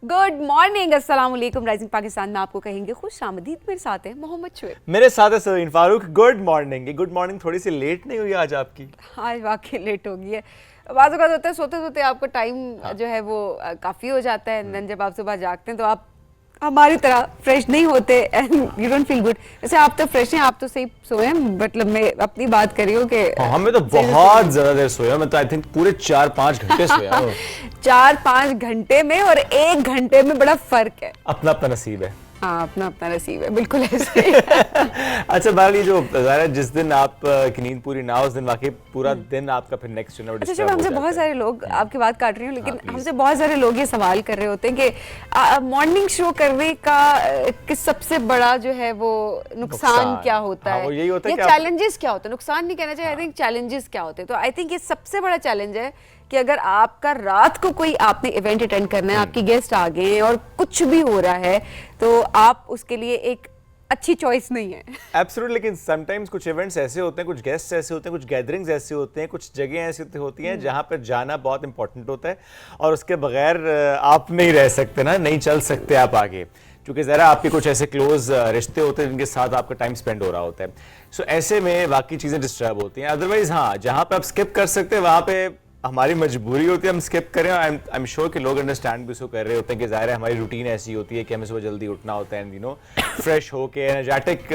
Good morning, अस्सलाम वालेकुम। Rising Pakistan में आपको कहेंगे खुश आमदीद। मेरे साथ है मोहम्मद शुएब, मेरे साथ है सरीन फारूक। Good morning. ये गुड मॉर्निंग थोड़ी सी लेट नहीं हुई आज आपकी? आज वाकई लेट हो गई है। बाज़ औक़ात होता है सोते सोते आपको टाइम जो है वो काफ़ी हो जाता है, देन जब आप सुबह जागते हैं तो आप हमारी तरह फ्रेश नहीं होते and you don't feel good. वैसे आप तो फ्रेश हैं, आप तो सही सोए हैं, मतलब मैं अपनी बात कर रही हूँ कि हमें तो बहुत ज्यादा देर सोया। मैं तो आई थिंक पूरे 4-5 घंटे सोया हूँ। 4-5 घंटे में और 1 घंटे में बड़ा फर्क है। अपना अपना नसीब है। हाँ, अपना अपना नसीब है, बिल्कुल ऐसे। अच्छा बहरहाल, ये जो ज़ाहिर है जिस दिन आप की नींद पूरी ना हो उस दिन वाकई पूरा दिन आपका फिर नेक्स्ट दिन अच्छा, हमसे बहुत सारे लोग, आपकी बात काट रही हूँ लेकिन हमसे बहुत सारे लोग ये सवाल कर रहे होते हैं कि मॉर्निंग शो करने का सबसे बड़ा जो है वो नुकसान क्या होता है, यही होता है, चैलेंजेस क्या होते हैं। नुकसान नहीं कहना चाहिए, आई थिंक चैलेंजेस क्या होते हैं। तो आई थिंक ये सबसे बड़ा चैलेंज है कि अगर आपका रात को कोई आपने इवेंट अटेंड करना है, आपकी गेस्ट आ गए हैं और कुछ भी हो रहा है तो आप उसके लिए एक अच्छी चॉइस नहीं है। एब्सोल्युटली। लेकिन समटाइम्स कुछ इवेंट्स ऐसे होते हैं, कुछ गेस्ट ऐसे होते हैं, कुछ गैदरिंग्स ऐसे होते हैं, कुछ जगह ऐसी होती हैं जहाँ पर जाना बहुत इंपॉर्टेंट होता है और उसके बगैर आप नहीं रह सकते ना, नहीं चल सकते आप आगे, क्योंकि ज़रा आपके कुछ ऐसे क्लोज रिश्ते होते हैं जिनके साथ आपका टाइम स्पेंड हो रहा होता है। सो ऐसे में बाकी चीज़ें डिस्टर्ब होती हैं। अदरवाइज हाँ, जहाँ पर आप स्किप कर सकते हैं वहाँ पे हमारी मजबूरी होती है हम स्किप करें। आई एम श्योर कि लोग अंडरस्टैंड भी उसको कर रहे होते हैं कि ज़ाहिर है हमारी रूटीन ऐसी होती है कि हमें सुबह जल्दी उठना होता है, यू नो, फ्रेश होके एनर्जेटिक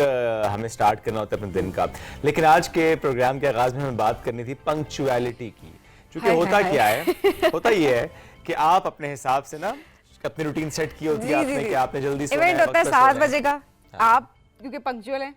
हमें स्टार्ट करना होता है अपने दिन का। लेकिन आज के प्रोग्राम के आगाज़ में हमें बात करनी थी पंक्चुअलिटी की। क्योंकि होता क्या है, होता ये है कि आप अपने हिसाब से ना अपनी रूटीन सेट की होती है आपने कि आपने जल्दी सोना है, इवेंट होता है 7 बजे का, आप क्योंकि पंक्चुअल हैं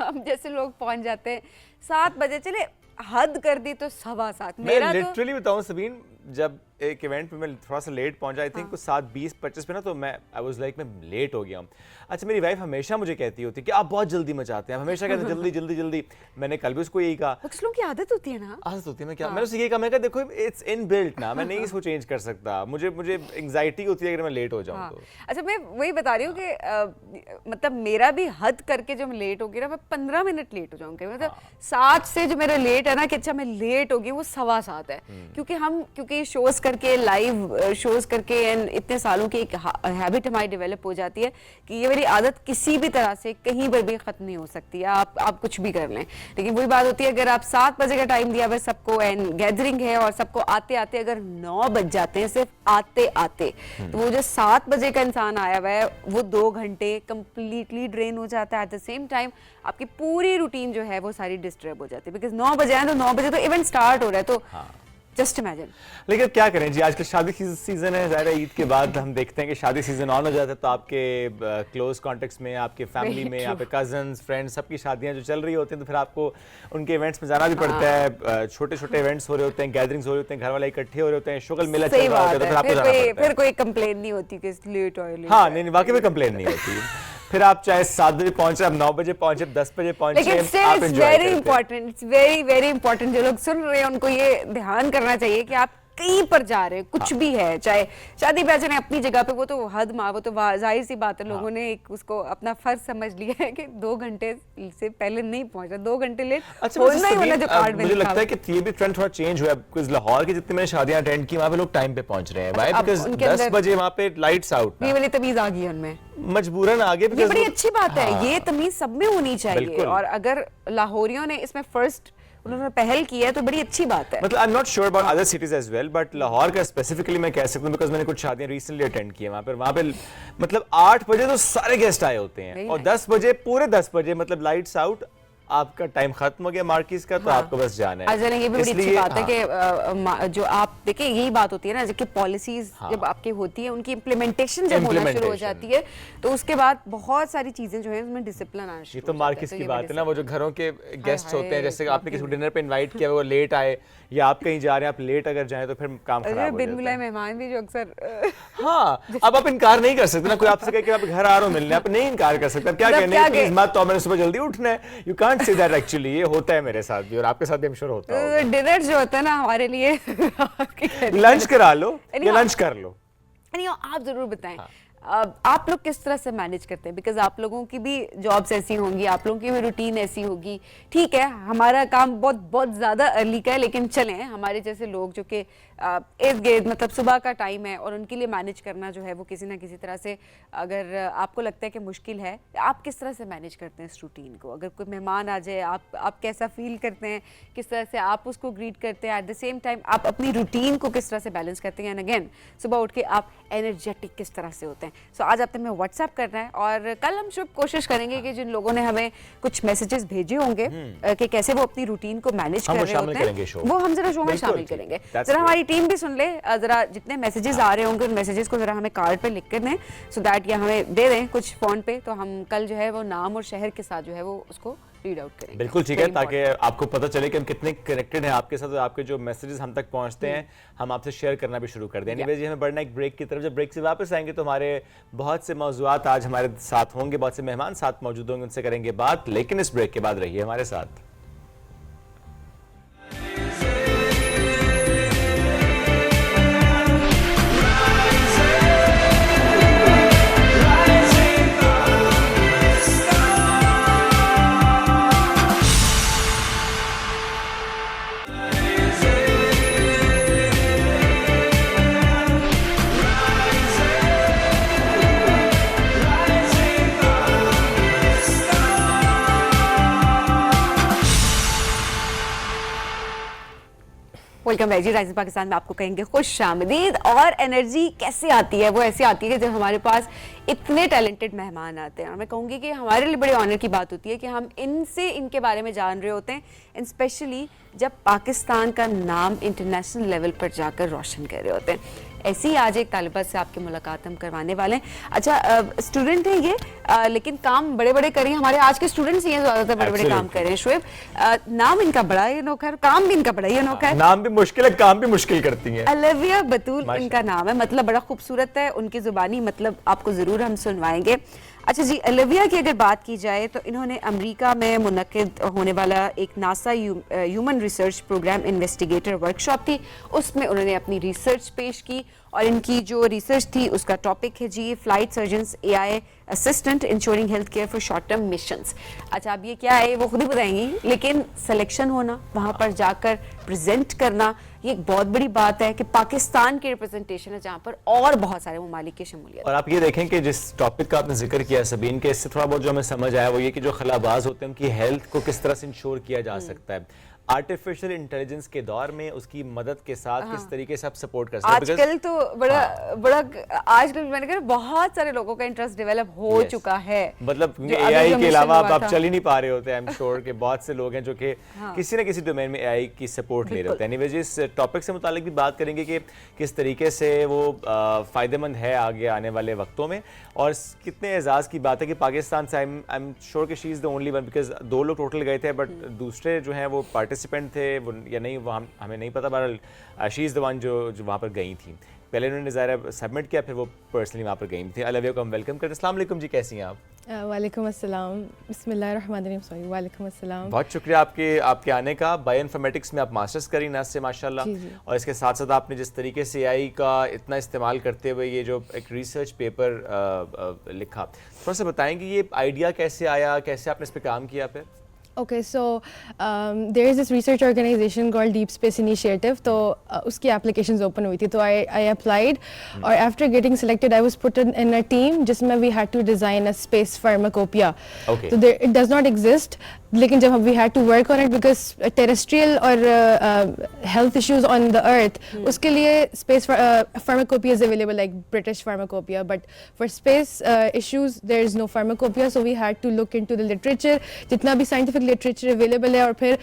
हम जैसे लोग पहुंच जाते हैं 7 बजे, चले हद कर दी तो 7:15। मैं लिटरली बताऊं सबीन, जब एक इवेंट पे मैं थोड़ा सा लेट पहुंचा, आई थिंक कुछ 7:20-25 पे ना, तो मैं आई वाज लाइक मैं लेट हो गया हूं। अच्छा, मेरी वाइफ हमेशा मुझे कहती होती है कि आप बहुत जल्दी मचाते हैं, हमेशा कहते हैं जल्दी जल्दी जल्दी। मैंने कल भी उसको यही कहा, कुछ लोगों की आदत होती है ना, आदत होती है। मैं क्या मैंने उससे यही कहा, मैं कहा देखो इट्स इन बिल्ट ना, मैं नहीं इसको चेंज कर सकता, मुझे एंग्जाइटी होती है अगर मैं लेट हो जाऊं तो। अच्छा, मैं वही बता रही हूँ कि मतलब मेरा भी हद करके जो मैं लेट हो गई ना, मैं 15 मिनट लेट हो जाऊंगी। मतलब 7 से जो मेरा लेट है ना कि अच्छा मैं लेट हो गई, वो 7:15 है। क्योंकि शोज करके, लाइव शोज करके एंड इतने सालों की एक हैबिट हमारी डेवलप हो जाती है कि ये मेरी आदत किसी भी तरह से कहीं पर भी खत्म नहीं हो सकती है। आप कुछ भी कर लें, लेकिन वही बात होती है अगर आप 7 बजे का टाइम दिया हुआ सबको एंड गैदरिंग है और सबको आते आते अगर 9 बज जाते हैं, सिर्फ आते आते, तो वो जो 7 बजे का इंसान आया हुआ है वो 2 घंटे कंप्लीटली ड्रेन हो जाता है। एट द सेम टाइम आपकी पूरी रूटीन जो है वो सारी डिस्टर्ब हो जाती है, बिकॉज 9 बजे है तो 9 बजे तो इवेंट स्टार्ट हो रहा है, तो जस्ट इमेजिन। लेकिन क्या करें जी, आजकल शादी सीजन है, ज़ाहिर है ईद के बाद हम देखते हैं कि शादी सीजन ऑन हो जाता है, तो आपके क्लोज कॉन्टेक्ट्स में, आपके फैमिली में, आपके कजन्स, फ्रेंड्स, सबकी शादियां जो चल रही होती हैं, तो फिर आपको उनके इवेंट्स में जाना भी पड़ता है। छोटे छोटे इवेंट्स हो रहे होते हैं, गैदरिंग्स हो रहे होते हैं, घर वाले इकट्ठे हो रहे होते हैं, शुगल मेला चल रहा होता है, तो फिर आपको जाना पड़ता है। फिर कोई कंप्लेन नहीं होती कि लेट आए। हाँ, नहीं, वाकई में कंप्लेन नहीं होती। फिर आप चाहे 7 बजे पहुंचे, आप 9 बजे पहुंचे, 10 बजे पहुंचे, आप enjoy very important, it's very very important. जो लोग सुन रहे हैं उनको ये ध्यान करना चाहिए कि आप कहीं पर जा रहे हैं, कुछ भी है, चाहे शादी ब्याह चले अपनी जगह पे, वो तो हद माँ, वो तो जाहिर सी बात है, लोगों ने एक उसको अपना फर्ज समझ लिया है कि 2 घंटे से पहले नहीं पहुंचा, 2 घंटे लेट होना ही होना। जो कार्ड में मुझे लगता है कि ये भी ट्रेंड थोड़ा चेंज हुआ है, बिकॉज़ लाहौर की जितनी मैंने शादियां अटेंड की वहां पे लोग टाइम पे पहुंच रहे हैं। व्हाई? बिकॉज़ 10 बजे वहां पे लाइट्स आउट, ये वाली तमीज आ गई उनमें, मजबूरन आगे। ये बड़ी अच्छी बात है, ये तमीज सब में होनी चाहिए, और अगर लाहौरियों ने इसमें फर्स्ट उन्होंने पहल की है तो बड़ी अच्छी बात है। मतलब I am not sure about other cities as well, but Lahore का स्पेसिफिकली मैं कह सकता हूं बिकॉज़ मैंने कुछ शादियां रिसेंटली अटेंड की है वहां पे मतलब 8 बजे तो सारे गेस्ट आए होते हैं और 10 बजे, पूरे 10 बजे मतलब लाइट्स आउट, आपका टाइम खत्म हो गया मार्किस का, तो आपको बस जाना है। ये भी बड़ी अच्छी बात है कि जो आप देखिए, यही बात होती है ना, जबकि पॉलिसीज जब आपकी होती है, उनकी इम्प्लीमेंटेशन जब होना शुरू हो जाती है, तो उसके बाद बहुत सारी चीजें जो है उसमें डिसिप्लिन आना शुरू हो जाता है। ये तो मार्किस की बात है ना, वो जो घरों के गेस्ट होते हैं, जैसे आपने किसी को डिनर पे इनवाइट किया, वो लेट आए, या आप कहीं जा रहे हैं, आप लेट अगर जाएं तो फिर काम खराब हो जाता है। बिन बुलाए मेहमान भी जो अक्सर हाँ, अब आप इनकार नहीं कर सकते ना, कोई आपसे कहे कि आप घर आ रहे हो मिलने, आप नहीं इनकार कर सकते। क्या कहने हैं, प्लीज मत, तो मैंने सुबह जल्दी उठना है, you can't say that. Actually ये होता है मेरे साथ भी, और आपके साथ भी श्योर होता है। डिनर जो होता है ना हमारे लिए लंच करा लो या लंच कर लो। आप जरूर बताएं आप लोग किस तरह से मैनेज करते हैं, बिकॉज आप लोगों की भी जॉब्स ऐसी होंगी, आप लोगों की भी रूटीन ऐसी होगी। ठीक है, हमारा काम बहुत बहुत ज़्यादा अर्ली का है, लेकिन चलें, हमारे जैसे लोग जो कि इर्द गिर्द मतलब सुबह का टाइम है और उनके लिए मैनेज करना जो है वो किसी ना किसी तरह से, अगर आपको लगता है कि मुश्किल है, आप किस तरह से मैनेज करते हैं इस रूटीन को? अगर कोई मेहमान आ जाए, आप कैसा फील करते हैं, किस तरह से आप उसको ग्रीट करते हैं, एट द सेम टाइम आप अपनी रूटीन को किस तरह से बैलेंस करते हैं, एंड अगेन सुबह उठ के आप एनर्जेटिक किस तरह से होते हैं? सो आज आपने हमें व्हाट्सएप करना है और कल हम शुभ कोशिश करेंगे कि जिन लोगों ने हमें कुछ मैसेजेस भेजे होंगे कि कैसे वो अपनी रूटीन को मैनेज कर रहे होते हैं, वो हम जरा शो में शामिल करेंगे। जरा हमारी टीम भी सुन ले, जरा जितने मैसेजेस आ रहे होंगे उन मैसेजेस को जरा हमें कार्ड पे लिख कर दें, सो दैट या हमें दे दें कुछ फोन पे, तो हम कल जो है वो नाम और शहर के साथ जो है वो उसको रीड आउट करेंगे। बिल्कुल ठीक है, ताकि आपको पता चले कि हम कितने कनेक्टेड हैं आपके साथ और आपके जो मैसेजेस हम तक पहुंचते हैं हम आपसे शेयर करना भी शुरू कर दें। एनीवेज हमें बढ़ना एक ब्रेक की तरफ, जब ब्रेक से वापस आएंगे तो हमारे बहुत से मौजूआत आज हमारे साथ होंगे, बहुत से मेहमान साथ मौजूद होंगे, उनसे करेंगे बात, लेकिन इस ब्रेक के बाद रहिए हमारे साथ। वेलकम बैक जी, राइजिंग पाकिस्तान में आपको कहेंगे खुश आमदीद। और एनर्जी कैसे आती है? वो ऐसे आती है कि जब हमारे पास इतने टैलेंटेड मेहमान आते हैं, और मैं कहूँगी कि हमारे लिए बड़े ऑनर की बात होती है कि हम इनसे इनके बारे में जान रहे होते हैं, एंड स्पेशली जब पाकिस्तान का नाम इंटरनेशनल लेवल पर जाकर रोशन कर रहे होते हैं। ऐसी ही आज एक तालिबा से आपकी मुलाकात हम करवाने वाले हैं। अच्छा, स्टूडेंट हैं ये, लेकिन काम बड़े बड़े करें, हमारे आज के स्टूडेंट्स ही हैं ज़्यादातर बड़े बड़े काम कर रहे हैं। शुएब, नाम इनका बड़ा ही अनोखा है, काम भी इनका बड़ा ही अनोखा है। नाम भी मुश्किल है, काम भी मुश्किल करती हैं। अलविया बतूल इनका नाम है, मतलब बड़ा खूबसूरत है, उनकी जुबानी मतलब आपको ज़रूर हम सुनवाएंगे। अच्छा जी, अलविया की अगर बात की जाए तो इन्होंने अमेरिका में मुनक्किद होने वाला एक NASA human research program investigator workshop थी, उसमें उन्होंने अपनी रिसर्च पेश की, और इनकी जो रिसर्च थी उसका टॉपिक है जी flight surgeons AI assistant ensuring health care for short term missions. अच्छा, अब ये क्या है वो खुद ही बताएंगी, लेकिन सिलेक्शन होना, वहाँ पर जाकर प्रेजेंट करना, ये एक बहुत बड़ी बात है कि पाकिस्तान की रिप्रेजेंटेशन है जहाँ पर और बहुत सारे ममालिक की शमूलियत। और आप ये देखें कि जिस टॉपिक का आपने जिक्र किया सबीन के, इससे थोड़ा बहुत जो हमें समझ आया वो ये कि जो खलाबाज होते हैं उनकी हेल्थ को किस तरह से इंश्योर किया जा सकता है आर्टिफिशियल इंटेलिजेंस के दौर में, उसकी मदद के साथ किस तरीके से आप सपोर्ट कर सकते हैं। आजकल तो बड़ा आजकल मैंने कहा बहुत सारे लोगों का इंटरेस्ट डेवलप हो चुका है, मतलब AI के अलावा आप चल ही नहीं पा रहे होते हैं। आई एम श्योर कि बहुत से लोग हैं जो कि किसी न किसी डोमेन में AI की सपोर्ट ले रहे होते हैं। एनीवेज इस टॉपिक से मुतालिक भी बात करेंगे कि किस तरीके से वो फ़ायदेमंद है आगे आने वाले वक्तों में, और कितने एजाज़ की बात है कि पाकिस्तान से आई एम श्योर कि she is the only one, because 2 लोग टोटल गए थे, बट दूसरे जो हैं वो पार्टिसिपेंट थे वो या नहीं, वो हमें नहीं पता। बहरहाल शी इज़ द वन जो वहाँ पर गई थी। पहले उन्होंने ज़ाहिर सबमिट किया, फिर वो पर्सनली वहाँ पर गई थी। अलविया को हम वेलकम करते हैं। अस्सलाम वालेकुम जी, कैसी हैं आप? वालेकुम अस्सलाम, बिस्मिल्लाहिर्रहमानिर्रहीम, सॉरी, वालेकुम अस्सलाम। बहुत शुक्रिया आपके आने का। बायोइन्फॉर्मेटिक्स में आप मास्टर्स करी ना से माशाल्लाह, और इसके साथ साथ आपने जिस तरीके से AI का इतना इस्तेमाल करते हुए ये जो एक रिसर्च पेपर लिखा, थोड़ा सा बताएंगे ये आइडिया कैसे आया, कैसे आपने इस पर काम किया फिर? Okay, so there is this research organization called Deep Space Initiative, तो उसकी applications open हुई थी, तो I applied, और after getting selected I was put in a team जिसमें we had to design a space pharmacopoeia. Okay. So there, it does not exist, लेकिन जब हम we had to work on it because terrestrial और health issues on the earth, उसके लिए space pharmacopoeia is available like British pharmacopoeia, but for space issues there is no pharmacopoeia, so we had to look into the literature, जितना भी scientific literature available है, और फिर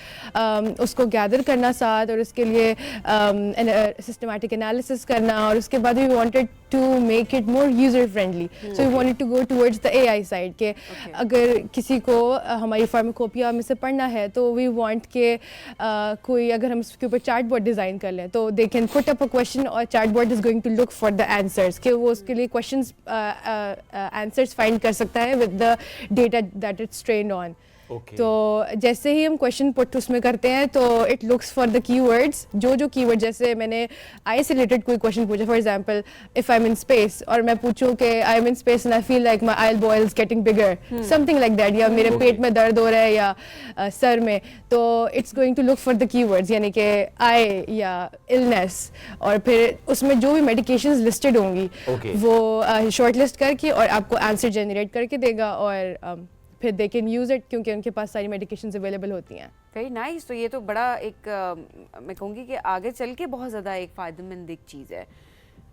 उसको gather करना साथ, और उसके लिए systematic analysis करना, और उसके बाद we wanted to make it more user friendly, so we wanted to go towards the AI side के अगर किसी को हमारी pharmacopoeia में से पढ़ना है तो we want के कोई अगर हम उसके ऊपर चार्ट बोर्ड डिज़ाइन कर लें तो they can put up a question और chart board is going to look for the answers, कि वो उसके लिए questions answers find कर सकता है with the data that it's trained on. Okay. तो जैसे ही हम क्वेश्चन पुट उसमें करते हैं तो it looks for the keywords, जो कीवर्ड, जैसे मैंने आई से रिलेटेड कोई क्वेश्चन पूछा, for example if I am in space और मैं पूछूं कि I am in space and I feel like my eye ball is getting bigger, something like that, या मेरे पेट में दर्द हो रहा है या सर में, तो it's going to look for the keywords, यानी कि आई या इलनेस, और फिर उसमें जो भी मेडिकेशंस लिस्टेड होंगी वो शॉर्ट लिस्ट करके और आपको आंसर जनरेट करके देगा, और फिर दे कैन यूज़ इट क्योंकि उनके पास सारी मेडिकेशंस अवेलेबल होती हैं। Very nice. तो ये तो बड़ा एक मैं कहूँगी कि आगे चल के बहुत ज़्यादा एक फ़ायदेमंद एक चीज़ है,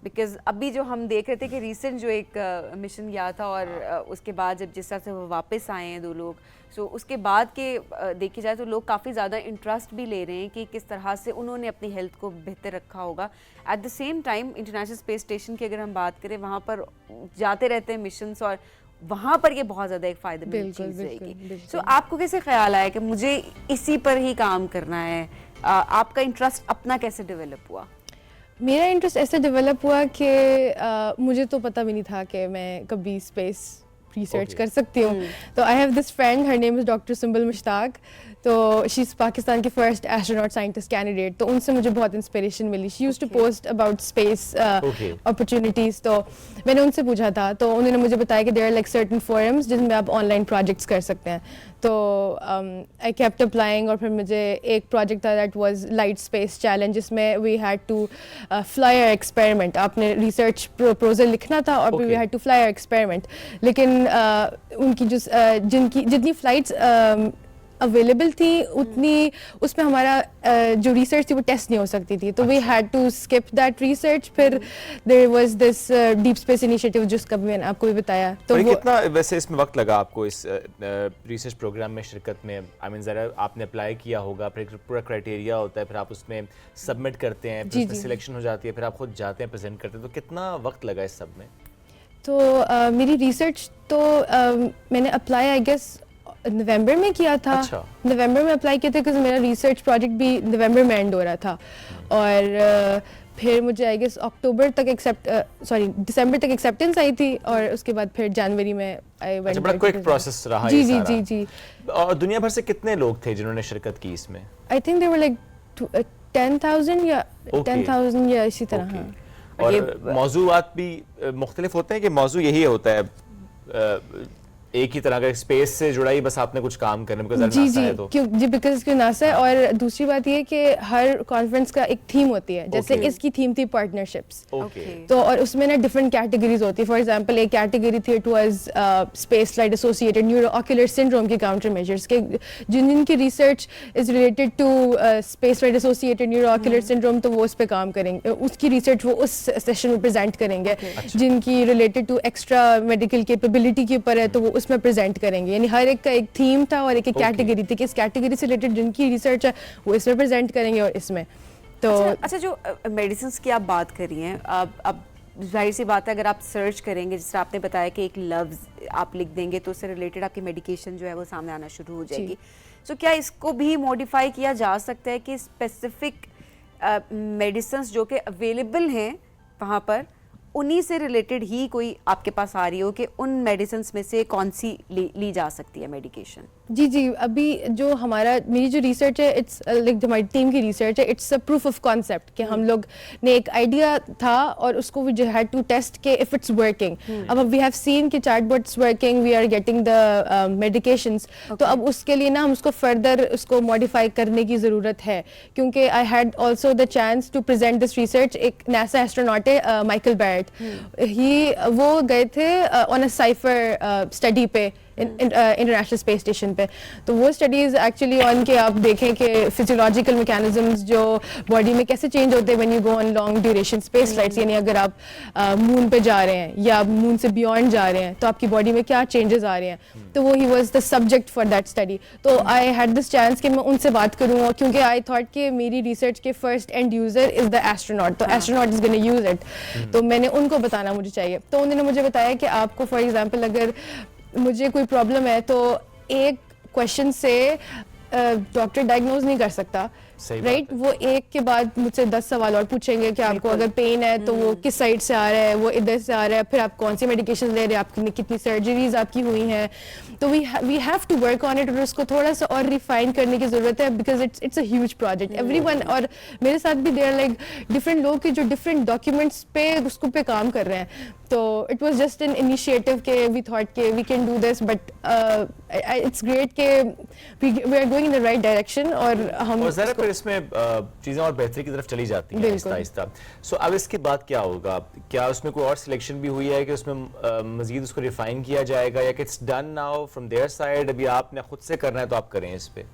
बिकॉज अभी जो हम देख रहे थे कि रिसेंट जो एक मिशन गया था और उसके बाद जब जिस तरह से वो वापस आए हैं 2 लोग, सो उसके बाद के देखी जाए तो लोग काफ़ी ज़्यादा इंटरेस्ट भी ले रहे हैं कि किस तरह से उन्होंने अपनी हेल्थ को बेहतर रखा होगा। Eight the same time international space station की अगर हम बात करें, वहाँ पर जाते रहते हैं मिशंस और वहाँ पर ये बहुत ज़्यादा एक फ़ायदेमंद चीज़ रहेगी। सो आपको कैसे ख्याल आया कि मुझे इसी पर ही काम करना है? आपका इंटरेस्ट अपना कैसे डेवलप हुआ? मेरा इंटरेस्ट ऐसे डेवलप हुआ कि मुझे तो पता भी नहीं था कि मैं कभी स्पेस रिसर्च कर सकती हूँ। तो I have this friend, her name is doctor Sumbal Mushtaq, तो शी इज़ पाकिस्तान की फर्स्ट एस्ट्रोनॉट साइंटिस्ट कैंडिडेट, तो उनसे मुझे बहुत इंस्पिरेशन मिली। She used to post about space opportunities, तो मैंने उनसे पूछा था, तो उन्होंने मुझे बताया कि there are like certain forums जिसमें आप ऑनलाइन प्रोजेक्ट्स कर सकते हैं। तो आई केप्ट अप्लाइंग, और फिर मुझे एक प्रोजेक्ट था that was light space challenge, जिसमें we had to fly a experiment. आपने रिसर्च प्रपोजल लिखना था और we had to fly a experiment, लेकिन उनकी जो जितनी फ्लाइट्स अवेलेबल थी उतनी उसमें हमारा जो रिसर्च थी वो टेस्ट नहीं हो सकती थी, तो we had to skip that research. फिर there was this deep space initiative जिसका भी मैंने आपको भी बताया। तो कितना वैसे इसमें वक्त लगा आपको इस रिसर्च प्रोग्राम में शिरकत में? आई मीन ज़रा आपने अप्लाई किया होगा, फिर पूरा क्राइटेरिया होता है, फिर आप उसमें सबमिट करते हैं, फिर उसमें सिलेक्शन हो जाती है, फिर आप खुद जाते हैं प्रेजेंट करते हैं, तो कितना वक्त लगा इस सब में? तो मेरी रिसर्च तो मैंने अप्लाई आई गेस नवंबर में किया था। अच्छा। नवंबर में अप्लाई किया था क्योंकि मेरा रिसर्च प्रोजेक्ट भी नवंबर में एंड हो रहा था, और फिर मुझे आई गेस अक्टूबर तक दिसंबर तक एक्सेप्टेंस आई थी, और उसके बाद फिर जनवरी में आई वेंट। अच्छा, बड़ा क्विक प्रोसेस रहा जी ये जी सारा। जी जी। और दुनिया भर से कितने लोग थे जिन्होंने शिरकत की इसमें? I think there were like 10,000 या 10,000 या इसी तरह। हाँ। और मौजूआत भी मुख्तलिफ होते हैं कि मौजू यही होता है एक ही तरह का, स्पेस से जुड़ा ही बस आपने कुछ काम करने में? जी जी, क्यों जी, बिकॉज क्यों नासा है। और दूसरी बात ये कि हर कॉन्फ्रेंस का एक थीम होती है, जैसे इसकी थीम थी पार्टनरशिप्स, तो और उसमें ना डिफरेंट कैटेगरीज होती है। फॉर एग्जांपल एक कैटेगरी थी, it was space flight associated neuro ocular syndrome के काउंटर मेजर्स के, जिनकी research is related to space flight associated neuro ocular syndrome, तो वो उस पर काम करेंगे, उसकी रिसर्च वो उस सेशन में प्रेजेंट करेंगे। जिनकी related to extra medical capability के ऊपर है तो वो उसमें प्रेजेंट करेंगे। यानी हर एक का एक थीम था और एक कैटेगरी थी कि इस कैटेगरी से रिलेटेड जिनकी रिसर्च है वो इसमें प्रेजेंट करेंगे और इसमें। तो अच्छा जो मेडिसिन की आप बात कर रही हैं, अब जाहिर सी बात है अगर आप सर्च करेंगे, जिस तरह आपने बताया कि एक लफ्ज़ आप लिख देंगे तो उससे रिलेटेड आपकी मेडिकेशन जो है वो सामने आना शुरू हो जाएगी। सो क्या इसको भी मॉडिफाई किया जा सकता है कि स्पेसिफिक मेडिसिन जो कि अवेलेबल हैं वहाँ पर, उन्हीं से रिलेटेड ही कोई आपके पास आ रही हो कि उन मेडिसिन में से कौन सी ली जा सकती है मेडिकेशन? जी जी, अभी जो मेरी जो रिसर्च है, इट्स लाइक हमारी टीम की रिसर्च है, it's a proof of concept कि हम लोग ने एक आइडिया था और उसको वी हैड टू टेस्ट के इफ इट्स वर्किंग। अब वी हैव सीन कि chatbots working, we are getting the medications, तो अब उसके लिए ना हम उसको फर्दर उसको मॉडिफाई करने की ज़रूरत है, क्योंकि I had also the chance to present this research. एक नासा एस्ट्रोनॉट है माइकल बैरेट, वो गए थे ऑन अ साइफर स्टडी पे इंटरनेशनल स्पेस स्टेशन पे। तो वो स्टडीज़ एक्चुअली ऑन के आप देखें कि फिजियोलॉजिकल मैकेनिज्म्स जो बॉडी में कैसे चेंज होते हैं when you go on long duration space flights, यानी अगर आप मून पे जा रहे हैं या मून से बियॉन्ड जा रहे हैं तो आपकी बॉडी में क्या चेंजेस आ रहे हैं। तो वो he was the subject for that study. तो आई हैड दिस चांस कि मैं उनसे बात करूँ, क्योंकि आई थॉट कि मेरी रिसर्च के first end user is the astronaut, तो astronaut is gonna use it, तो मैंने उनको बताना मुझे चाहिए। तो उन्होंने मुझे बताया कि आपको फॉर एग्जाम्पल अगर मुझे कोई प्रॉब्लम है तो एक क्वेश्चन से डॉक्टर डायग्नोज नहीं कर सकता सही बात राइट है। वो एक के बाद मुझसे 10 सवाल और पूछेंगे कि आपको अगर पेन है तो वो किस साइड से आ रहा है, वो इधर से आ रहा है, फिर आप कौन सी मेडिकेशन ले रहे हैं, आपकी कितनी सर्जरीज आपकी हुई हैं, तो we have to work on it और उसको थोड़ा सा और रिफाइन करने की जरूरत है because it's a huge project everyone. और मेरे साथ भी देयर लाइक डिफरेंट लोग के जो डिफरेंट डॉक्यूमेंट्स पे उसको पे काम कर रहे हैं, तो it was just an initiative के वी थॉट के we can do this, but it's great के we are going in the right direction और हम और ज़रा फिर इसमें चीज़ें और बेहतरी की तरफ चली जाती हैं आहिस्ता आहिस्ता। सो अब इसके बाद क्या होगा, क्या उसमें कोई और सिलेक्शन भी हुई है कि उसमें मजीद उसको रिफाइन किया जाएगा, या कि it's done now from their side, अभी आपने खुद से करना है तो आप करें इस पे?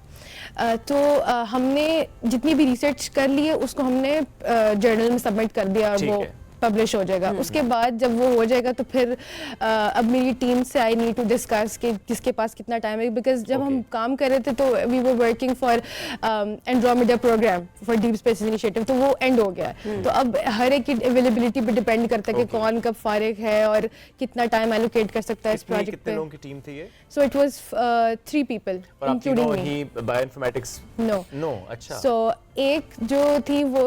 तो हमने जितनी भी रिसर्च कर ली है उसको हमने जर्नल में सबमिट कर दिया और ठीक वो है। पब्लिश हो जाएगा। उसके बाद जब वो हो जाएगा तो फिर अब मेरी टीम से आई नीड टू डिस्कस कि किसके पास कितना टाइम है, बिकॉज जब हम काम कर रहे थे तो we were working for Andromeda program for deep space initiative, तो वो एंड हो गया है। तो अब हर एक की अवेलेबिलिटी पे डिपेंड करता है कि कौन कब फारिग है और कितना टाइम एलोकेट कर सकता है इस प्रोजेक्ट कितने पे। लोगों की टीम थी ये? सो इट वाज 3 people और आप इंक्लूडिंग तीनों मी। ही बायोइन्फॉर्मेटिक्स? नो अच्छा। सो एक जो थी वो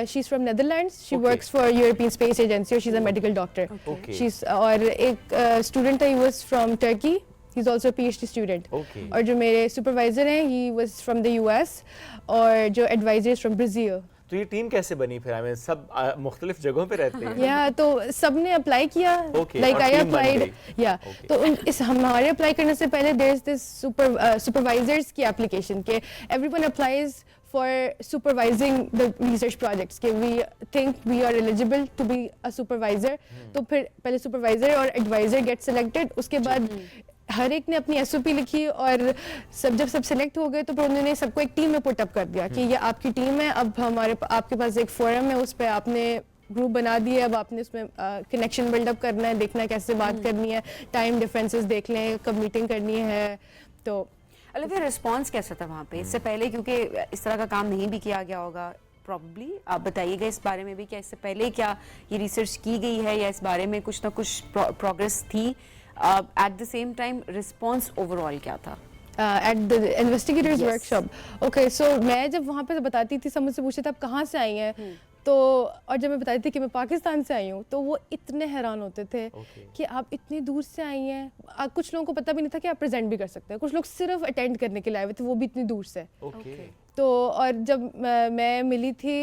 she is from Netherlands, she Okay. Works for European space agency और she is a medical doctor. Okay. She और एक स्टूडेंट था, he was from Turkey, he is also PhD student. Okay. और जो मेरे सुपरवाइजर हैं he was from the US और जो एडवाइजर इज फ्रॉम ब्राजील। तो ये टीम कैसे बनी फिर? हमें सब मुख्तलिफ जगहों पे रहते हैं। या तो सबने अप्लाई किया, Okay, लाइक और आई team बन अप्लाइड गई। या Okay. तो इस हमारे अप्लाई करने से पहले देयर इज दिस सुपरवाइजर्स की एप्लीकेशन के everyone applies for supervising the research projects के we think we are eligible to be a supervisor. तो फिर पहले सुपरवाइजर और एडवाइजर गेट सिलेक्टेड, उसके बाद हर एक ने अपनी एसओपी लिखी और जब सब सिलेक्ट हो गए तो फिर उन्होंने सबको एक टीम में पुटअप कर दिया कि ये आपकी टीम है, अब आपके पास एक फोरम है, उस पर आपने ग्रुप बना दिए, अब आपने उसमें कनेक्शन बिल्डअप करना है, देखना है कैसे बात करनी है, टाइम डिफरेंसेस देख लें, कब मीटिंग करनी है। तो अरे फिर रिस्पॉन्स कैसा था वहाँ पे इससे पहले, क्योंकि इस तरह का काम नहीं भी किया गया होगा प्रॉब्ली, आप बताइएगा इस बारे में भी, क्या इससे पहले क्या ये रिसर्च की गई है या इस बारे में कुछ ना कुछ प्रोग्रेस थी? At the same time response overall क्या था? At the investigators Yes. Workshop. Okay, so मैं जब वहाँ पे बताती थी, सब मुझसे पूछते थे आप कहाँ से आई हैं, तो और जब मैं बताती थी कि मैं पाकिस्तान से आई हूँ तो वो इतने हैरान होते थे कि आप इतनी दूर से आई हैं। कुछ लोगों को पता भी नहीं था कि आप प्रेजेंट भी कर सकते हैं, कुछ लोग सिर्फ अटेंड करने के लिए आए हुए थे, वो भी इतनी दूर से। ओके। तो और जब मैं मिली थी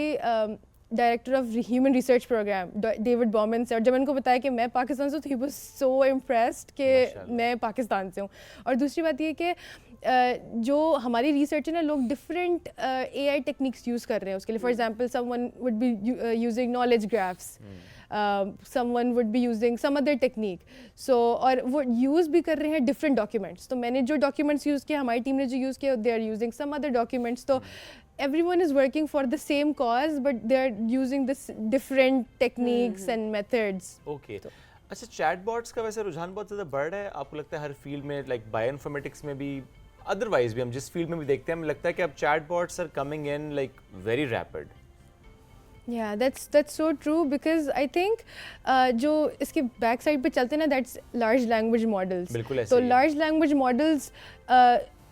director of human research program David Baumann से, और जब उनको बताया कि मैं पाकिस्तान से हूँ तो ही वाज सो इम्प्रेस्ड कि मैं पाकिस्तान से हूँ। और दूसरी बात ये कि जो हमारी रिसर्च है ना, लोग डिफरेंट एआई टेक्निक्स यूज़ कर रहे हैं उसके लिए। For example someone would be using knowledge graphs, someone would be using some other technique, so और वो यूज़ भी कर रहे हैं डिफरेंट डॉक्यूमेंट्स। तो मैंने जो डॉक्यूमेंट्स यूज़ किए, हमारी टीम ने जो यूज़ किया, they are using some other documents. तो everyone is working for the same cause but they are using this different techniques and methods. Okay. अच्छा, चैटबॉट्स का वैसे रुझान बहुत ज़्यादा बढ़ रहा है, आपको लगता है हर फील्ड में, लाइक बायोइन्फॉर्मेटिक्स में भी, अदरवाइज भी हम जिस फील्ड में भी देखते हैं, हमें लगता है कि अब chatbots are coming in like very rapid. Yeah, that's so true because I think जो इसके बैक साइड पे चलते हैं ना, that's large language models. बिल्कुल ऐसे तो ही है। large language models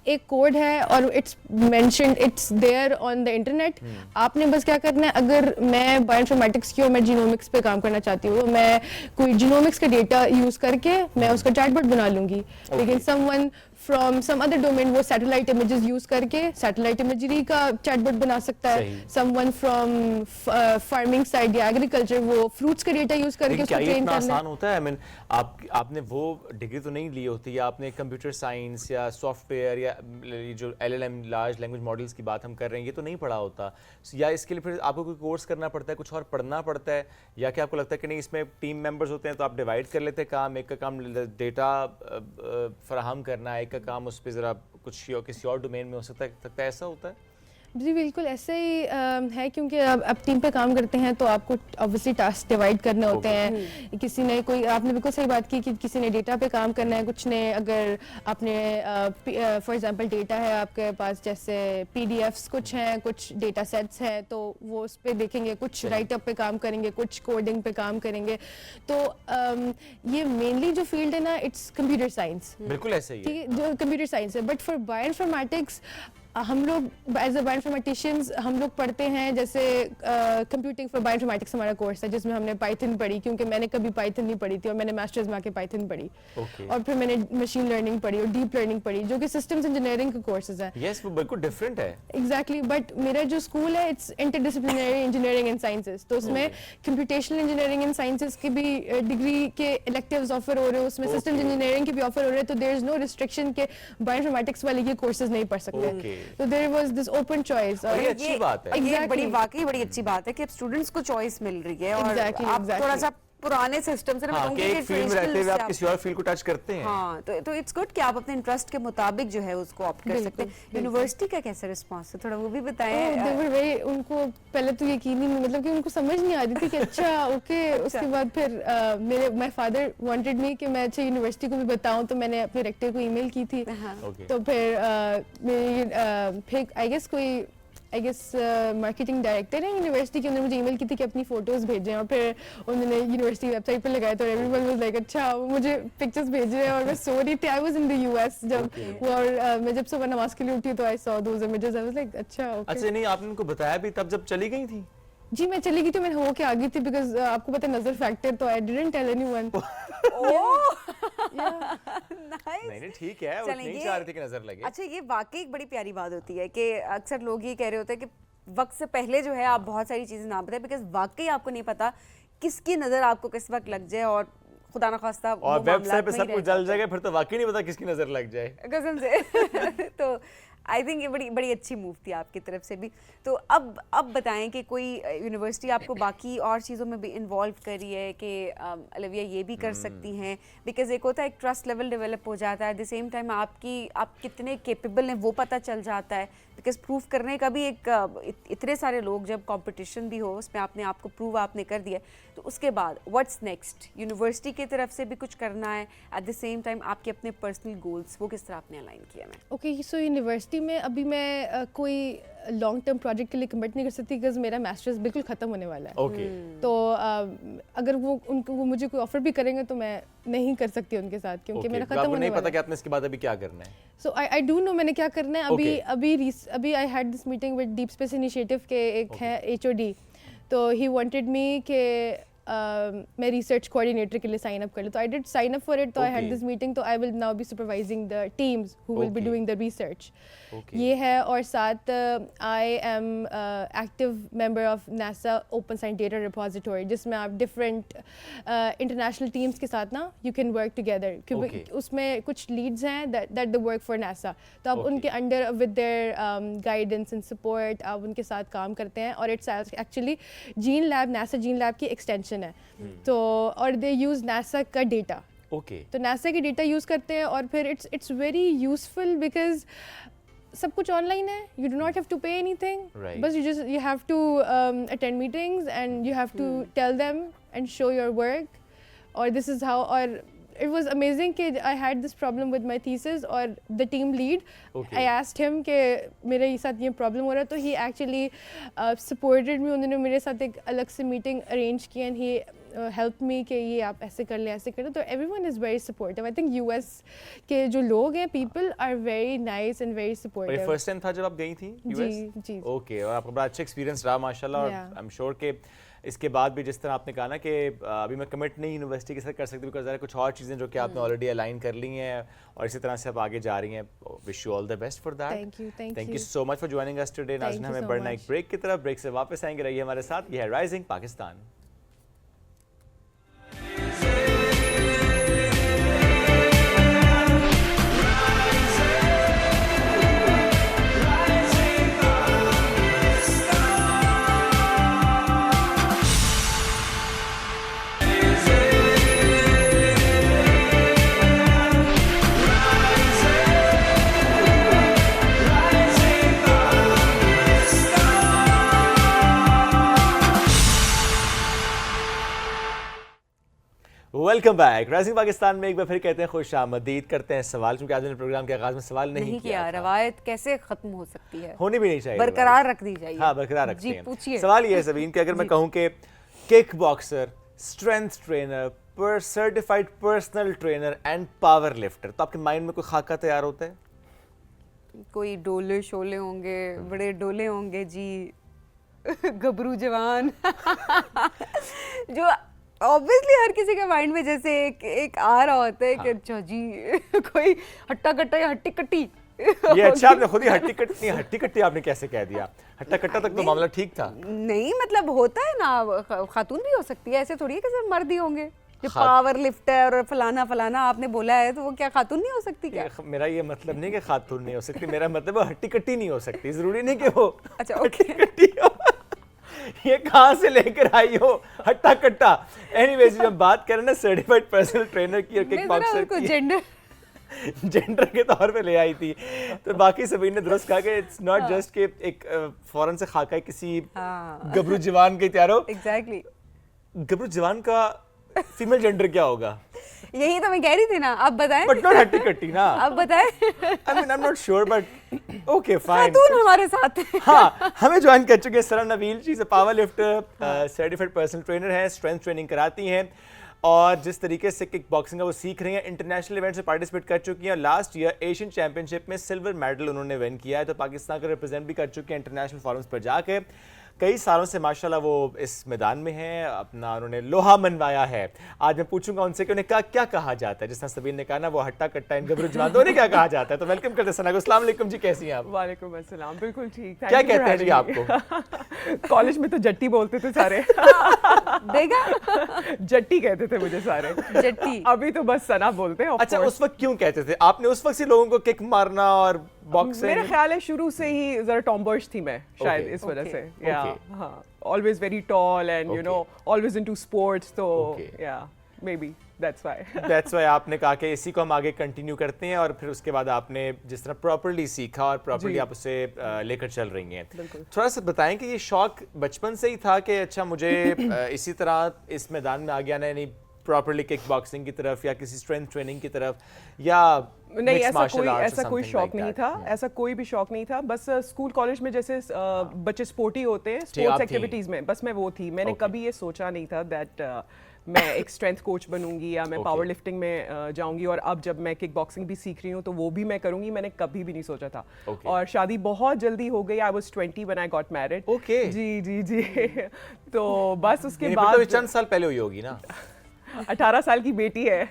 एक कोड है और it's mentioned, it's there on the internet. आपने बस क्या करना है, अगर मैं बायोइन्फॉर्मेटिक्स की और मैं जीनोमिक्स पे काम करना चाहती हूँ, मैं कोई जीनोमिक्स का डेटा यूज करके मैं उसका चैटबॉट बना लूंगी। लेकिन someone from some other domain वो सैटेलाइट इमेजेस यूज करके सैटेलाइट इमेजरी का चैटबॉट बना सकता है। समवन फ्रॉम फार्मिंग साइड या एग्रीकल्चर वो फ्रूट्स का डेटा यूज करके उसको क्या ये ट्रेन इतना करना। आसान होता है? आई मीन आपने वो डिग्री तो नहीं ली होती, या आपने कंप्यूटर साइंस या सॉफ्टवेयर या ये जो LLM लार्ज लैंग्वेज मॉडल्स की बात हम कर रहे हैं, ये तो नहीं पढ़ा होता, या इसके लिए फिर आपको कोई कोर्स करना पड़ता है, कुछ और पढ़ना पड़ता है, या क्या आपको लगता है कि नहीं इसमें टीम मेंबर्स होते हैं तो आप डिवाइड कर लेते हैं काम, एक का काम डेटा फराहम करना है, एक का काम उस पर ज़रा कुछ किसी और डोमेन में हो सकता है, ऐसा होता है? जी बिल्कुल ऐसे ही है, क्योंकि अब टीम पे काम करते हैं तो आपको ऑब्वियसली टास्क डिवाइड करने होते हैं। किसी ने कोई, आपने बिल्कुल सही बात की कि किसी ने डेटा पे काम करना है, कुछ ने अगर आपने फॉर एग्जांपल डेटा है आपके पास, जैसे PDFs कुछ हैं, कुछ डेटा सेट्स हैं, तो वो उस पर देखेंगे, कुछ राइटअप पे काम करेंगे, कुछ कोडिंग पे काम करेंगे। तो ये मेनली जो फील्ड है ना, इट्स कंप्यूटर साइंस। बिल्कुल ऐसे ही है। ठीक है, जो कंप्यूटर साइंस है, बट फॉर बायोइन्फॉर्मेटिक्स हम लोग एज अ बायोइन्फॉर्मेटिशियंस हम लोग पढ़ते हैं जैसे कंप्यूटिंग फॉर बायोइन्फॉर्मेटिक्स हमारा कोर्स है जिसमें हमने पाइथन पढ़ी, क्योंकि मैंने कभी पाइथन नहीं पढ़ी थी और मैंने मास्टर्स में आके पाइथन पढ़ी। और फिर मैंने मशीन लर्निंग पढ़ी और डीप लर्निंग पढ़ी, जो कि सिस्टम्स इंजीनियरिंग के कोर्सेज हैं। यस, वो बिल्कुल डिफरेंट है। एग्जैक्टली, बट मेरा जो स्कूल है it's interdisciplinary engineering and sciences, तो उसमें कंप्यूटेशनल इंजीनियरिंग एंड साइंसेज के भी डिग्री के इलेक्टिव्स ऑफर हो रहे हैं, उसमें सिस्टम्स इंजीनियरिंग के भी ऑफर हो रहे हैं, तो देयर इज नो रिस्ट्रिक्शन के बायोइन्फॉर्मेटिक्स वाले ये कोर्सेज नहीं पढ़ सकते। तो there was this open choice. और ये अच्छी बात है। ये बड़ी वाकई बड़ी अच्छी बात है कि अब स्टूडेंट्स को चॉइस मिल रही है और आप थोड़ा सा पुराने सिस्टम से ना हाँ, एक फील्ड में रहते हुए आप किसी और फील्ड को टच करते हैं। हाँ, तो इट्स गुड कि आप अपने इंटरेस्ट के मुताबिक जो है उसको ऑप्ट कर सकते हैं। यूनिवर्सिटी का कैसा रिस्पांस है, थोड़ा वो भी बताएं। उनको पहले तो यकीन ही नहीं, मतलब कि उनको समझ नहीं आ रही थी कि अच्छा ओके। उसके बाद फिर माय फादर वांटेड मी कि मैं अच्छा यूनिवर्सिटी को भी बताऊं, तो मैंने अपने रेक्टर को ईमेल की थी। तो फिर आई गेस मार्केटिंग डायरेक्टर है यूनिवर्सिटी के, उन्होंने मुझे ईमेल की थी कि अपनी फोटोज भेजें, और फिर उन्होंने यूनिवर्सिटी वेबसाइट पर लगाया, तो एवरीवन वाज लाइक अच्छा वो मुझे पिक्चर्स भेज रहे हैं। और मैं सो रही थी, I was in the US जब और मैं जब सुबह नमाज के लिए उठी तो I saw those images, I was like अच्छा ओके। अच्छा, नहीं आपने उनको बताया भी तब जब चली गई थी? जी मैं चली गई थी, मैंने हो के आ गई थी, बिकॉज आपको पता है नजर फैक्टर, तो आई डिडंट टेल एनीवन। नहीं ठीक है, वो नहीं चाह रही थी कि नजर लगे। अच्छा, ये वाकई एक बड़ी प्यारी बात होती है कि अक्सर लोग ये कह रहे होते हैं कि वक्त से पहले जो है आप बहुत सारी चीजें ना बताएं, बिकॉज वाकई आपको नहीं पता किसकी नजर आपको किस वक्त लग जाए, और खुदा ना खास्ता और वेबसाइट पे सब कुछ जल जाएगा, फिर तो वाकई नहीं पता किसकी नजर लग जाए कसम से। तो आई थिंक ये बड़ी अच्छी मूव थी आपकी तरफ से भी। तो अब बताएं कि कोई यूनिवर्सिटी आपको बाकी और चीज़ों में भी इन्वॉल्व कर रही है कि ओलिविया ये भी कर सकती हैं, बिकॉज एक होता है एक ट्रस्ट लेवल डेवलप हो जाता है, एट द सेम टाइम आप कितने केपेबल हैं वो पता चल जाता है, बिकॉज प्रूव करने का भी इतने सारे लोग, जब कंपटीशन भी हो उसमें आपने आपको प्रूव आपने कर दिया, तो उसके बाद व्हाट्स नेक्स्ट? यूनिवर्सिटी की तरफ से भी कुछ करना है, एट द सेम टाइम आपके अपने पर्सनल गोल्स वो किस तरह आपने अलाइन किया है? ओके, सो यूनिवर्सिटी में अभी मैं कोई लॉन्ग टर्म प्रोजेक्ट के लिए कमिट नहीं कर सकती, बिकॉज मेरा मास्टर्स बिल्कुल ख़त्म होने वाला है। तो अगर वो मुझे कोई ऑफर भी करेंगे तो मैं नहीं कर सकती उनके साथ, क्योंकि मेरा खत्म होने वाला है। नहीं पता कि आपने इसके बाद अभी क्या करना है? सो आई डू नो मैंने क्या करना है। अभी आई had this meeting with deep space initiative के एक है HOD, तो ही वांटेड मी के मैं रिसर्च कोऑर्डिनेटर के लिए साइन अप कर लूँ, तो I did sign up for it. तो आई हैड दिस मीटिंग, तो I will now be supervising the teams who will be doing the research. ये है, और साथ I am active member of NASA open science data repository, जिसमें आप different international teams के साथ ना यू कैन वर्क टुगेदर, क्योंकि उसमें कुछ लीड्स हैं that the work for NASA, तो आप उनके under with their guidance and support आप उनके साथ काम करते हैं। और it's actually gene lab, NASA gene lab की एक्सटेंशन है। तो और दे यूज नासा का डेटा, तो नासा के डेटा यूज करते हैं, और फिर इट्स वेरी यूजफुल बिकॉज सब कुछ ऑनलाइन है, you do not have to pay anything, बस you have to attend meetings and you have to tell them and show your work, और दिस इज हाउ। और it was amazing कि I had this problem with my thesis, और the team lead, I asked him कि मेरे साथ ये problem हो रहा है, तो he actually supported me, उन्होंने मेरे साथ एक अलग से meeting arrange की, and he helped me कि ये आप ऐसे कर लें ऐसे कर लें। तो everyone is very supportive. I think US के जो लोग हैं, people are very nice and very supportive. और first time था जब आप गई थी US? जी। Okay, और आपका बड़ा अच्छा experience रहा माशाल्लाह, और I'm sure कि इसके बाद भी जिस तरह आपने कहा ना कि अभी मैं कमिट नहीं यूनिवर्सिटी के साथ कर सकती, बिकॉज कुछ और चीज़ें जो कि आपने ऑलरेडी अलाइन कर ली हैं, और इसी तरह से आप आगे जा रही हैं। Wish you all the best for that. Thank you so much for joining us today. नाज़रीन, हमें बढ़ना एक ब्रेक की तरफ, ब्रेक से वापस आएंगे, रहिए हमारे साथ। ये है Rising Pakistan. Welcome back. Rising Pakistan में एक बार फिर कहते हैं खुश आमदीद, करते हैं सवाल, क्योंकि आज ने प्रोग्राम के आगाज में सवाल नहीं किया। रवायत कैसे खत्म हो सकती है? होनी भी नहीं चाहिए, बरकरार रखनी चाहिए। हाँ, बरकरार रखते हैं। पूछिए। सवाल ये है सबीन कि अगर मैं कहूँ कि kick boxer, strength trainer, certified personal trainer and power lifter, तो आपके माइंड में कोई खाका तैयार होता है? कोई डोले शोले होंगे, बड़े डोले होंगे जी, गबरू जवान जो ऑब्वियसली हर किसी के माइंड में जैसे एक आ रहा होता है कि अच्छा जी कोई हट्टा कट्टा या हट्टी कट्टी। ये अच्छा आपने खुद ही हट्टी कट्टी आपने कैसे कह दिया? हट्टा कट्टा तक तो मामला ठीक था। नहीं मतलब होता है ना, खातून भी हो सकती है, ऐसे थोड़ी है कि सिर्फ मर्द ही होंगे। जो पावर लिफ्टर और फलाना फलाना आपने बोला है तो वो क्या खातून नहीं हो सकती क्या? मेरा ये मतलब नहीं कि खातून नहीं हो सकती, मेरा मतलब वो हट्टी कट्टी नहीं हो सकती, जरूरी नहीं कि वो अच्छा हट्टी कट्टी हो। ये कहाँ से लेकर आई हो हट्टा कट्टा? एनीवेज जब बात करें ना सर्टिफाइड पर्सनल ट्रेनर की और किक बॉक्सर की, जेंडर के तौर पे ले आई थी, तो बाकी सभी ने दुरुस्त कहा कि इट्स नॉट जस्ट कि एक फौरन से खाका किसी गबरू जवान के तैयार हो। एग्जैक्टली, गबरू जवान का फीमेल जेंडर क्या होगा? यही तो मैं कह रही थी ना, आप बताएं। बट नॉट हट्टी कट्टी ना, आप बताएं। I mean I am not sure but okay fine. खातून हमारे साथ है। हाँ, हमें ज्वाइन कर चुके हैं Sara Naveel, she is a power lifter, certified personal trainer है, स्ट्रेंथ ट्रेनिंग कराती हैं और जिस तरीके से किक बॉक्सिंग का वो सीख रही हैं, इंटरनेशनल इवेंट्स में पार्टिसिपेट कर चुकी हैं और लास्ट ईयर एशियन चैंपियनशिप में सिल्वर मेडल उन्होंने विन किया है, तो पाकिस्तान को रिप्रेजेंट भी कर चुके हैं इंटरनेशनल फोरम्स पर जाके। कई सालों से माशाल्लाह वो इस मैदान में हैं, अपना उन्होंने लोहा मनवाया है। आज मैं पूछूंगा उनसे कि उन्हें क्या कहा जाता है, जिस तरह सबीर ने कहा ना वो हट्टा कट्टा इन गबरू जवान, तो उन्हें क्या कहा जाता है? तो वेलकम करते हैं सना को। अस्सलाम वालेकुम जी, कैसी हैं आप? वालेकुम अस्सलाम, बिल्कुल ठीक। क्या कहते हैं जी आपको? कॉलेज में तो जट्टी बोलते थे सारे। देगा जट्टी कहते थे मुझे सारे। जट्टी। अभी तो बस सना बोलते हैं। अच्छा, उस वक्त क्यों कहते थे? आपने उस वक्त से लोगों को किक मारना और बॉक्सिंग? मेरा ख्याल है शुरू से ही जरा टॉमबॉयज थी मैं, शायद इस वजह से। या हाँ, always very tall and you know always into sports, तो या मे बी दैट्स व्हाई आपने कहा कि इसी को हम आगे कंटिन्यू करते हैं और फिर उसके बाद आपने जिस तरह प्रॉपर्ली सीखा और प्रॉपर्ली आप उसे लेकर चल रही हैं। थोड़ा सा बताएं कि ये शौक बचपन से ही था कि अच्छा मुझे इसी तरह इस मैदान में आगे आना है, नहीं प्रॉपर्ली किक बॉक्सिंग की तरफ या किसी स्ट्रेंथ ट्रेनिंग की तरफ, या नहीं ऐसा कोई शौक नहीं था, ऐसा कोई भी शौक नहीं था। बस स्कूल कॉलेज में जैसे बच्चे स्पोर्टी होते हैं स्पोर्ट्स एक्टिविटीज में, बस मैं वो थी। मैंने कभी ये सोचा नहीं था दैट मैं एक स्ट्रेंथ कोच बनूंगी या मैं पावर लिफ्टिंग में जाऊंगी, और अब जब मैं किक बॉक्सिंग भी सीख रही हूँ तो वो भी मैं करूंगी, मैंने कभी भी नहीं सोचा था। और शादी बहुत जल्दी हो गई, I was 20 when I got married. जी जी जी। तो बस उसके बाद चंद साल पहले हुई होगी ना? 18 साल की बेटी है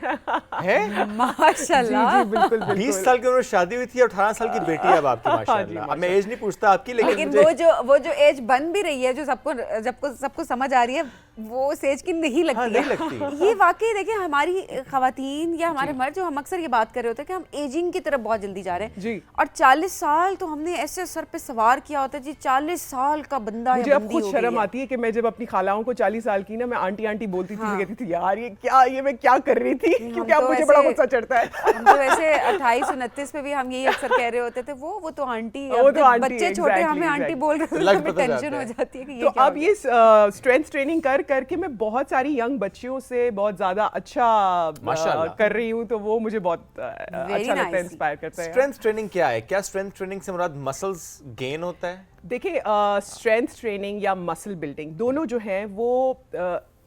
माशाल्लाह। जी, बिल्कुल 20 साल की उम्र शादी हुई थी, 18 साल की बेटी है अब आपकी माशाल्लाह। अब मैं एज नहीं पूछता आपकी, लेकिन वो जो एज बन भी रही है, जो सबको समझ आ रही है, वो उस एज की नहीं लगती। हाँ, नहीं लगती। ये वाकई देखिए हमारी खवातीन या हमारे मर्द, जो हम अक्सर ये बात कर रहे होते हैं कि हम एजिंग की तरफ बहुत जल्दी जा रहे हैं जी। और 40 साल तो हमने ऐसे सर पे सवार किया होता है जी, 40 साल का बंदा। मुझे अब खुद शर्म आती है कि मैं जब अपनी खालाओं को 40 साल की ना, मैं आंटी आंटी बोलती थी, मैं कहती थी यार ये मैं क्या कर रही थी, क्योंकि अब मुझे बड़ा गुस्सा चढ़ता है। हम तो वैसे 28-29 पे भी हम यही अक्सर कह रहे होते थे, वो तो आंटी, बच्चे छोटे हमें आंटी बोल रहे थे, हमें टेंशन हो जाती है कि तो अब ये स्ट्रेंथ ट्रेनिंग कर करके मैं बहुत सारी यंग बच्चियों से बहुत ज्यादा अच्छा कर रही हूँ, तो वो मुझे बहुत अच्छा लगता है, इंस्पायर करता है। स्ट्रेंथ ट्रेनिंग क्या है? क्या स्ट्रेंथ ट्रेनिंग से मुराद मसल्स गेन होता है? देखिए, स्ट्रेंथ ट्रेनिंग या मसल बिल्डिंग दोनों जो हैं वो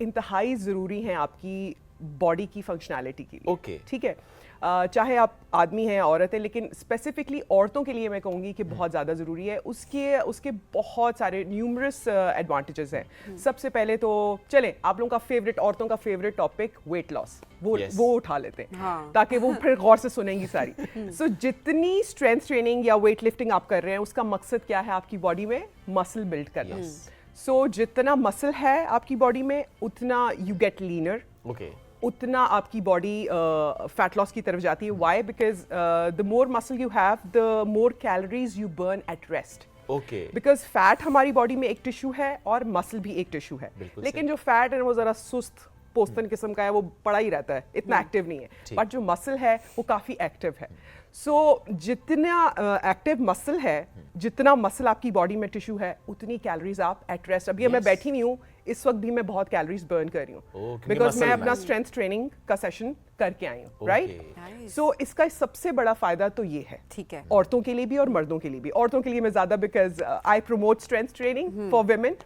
इंतहाई ज़रूरी हैं आपकी बॉडी की फंक्शनैलिटी के लिए। ठीक है, चाहे आप आदमी हैं औरत है, लेकिन स्पेसिफिकली औरतों के लिए मैं कहूँगी कि बहुत ज़्यादा ज़रूरी है। उसके बहुत सारे न्यूमरस एडवांटेजेस हैं। सबसे पहले तो चलें, आप लोगों का फेवरेट, औरतों का फेवरेट टॉपिक वेट लॉस, वो उठा लेते हैं, ताकि वो फिर गौर से सुनेंगी सारी। सो जितनी स्ट्रेंथ ट्रेनिंग या वेट लिफ्टिंग आप कर रहे हैं, उसका मकसद क्या है? आपकी बॉडी में मसल बिल्ड करना। सो जितना मसल है आपकी बॉडी में, उतना यू गेट लीनर, उतना आपकी बॉडी फैट लॉस की तरफ जाती है। Why? Because the more muscle you have, the more calories you burn at rest. Because fat हमारी बॉडी में एक टिश्यू है और मसल भी एक टिश्यू है, लेकिन जो फैट है वो जरा सुस्त पोस्तन किस्म का है, वो पड़ा ही रहता है, इतना एक्टिव नहीं है। बट जो मसल है वो काफ़ी एक्टिव है। सो जितना एक्टिव मसल है, जितना मसल आपकी बॉडी में टिश्यू है, उतनी कैलोरीज आप एट रेस्ट। अभी मैं बैठी हुई हूँ, इस वक्त भी मैं बहुत कैलोरीज बर्न कर रही हूँ, बिकॉज मैं अपना स्ट्रेंथ ट्रेनिंग का सेशन करके आई हूँ। राइट? सो इसका सबसे बड़ा फायदा तो ये है, ठीक है, औरतों के लिए भी और मर्दों के लिए भी। औरतों के लिए मैं ज़्यादा because I promote strength training for women,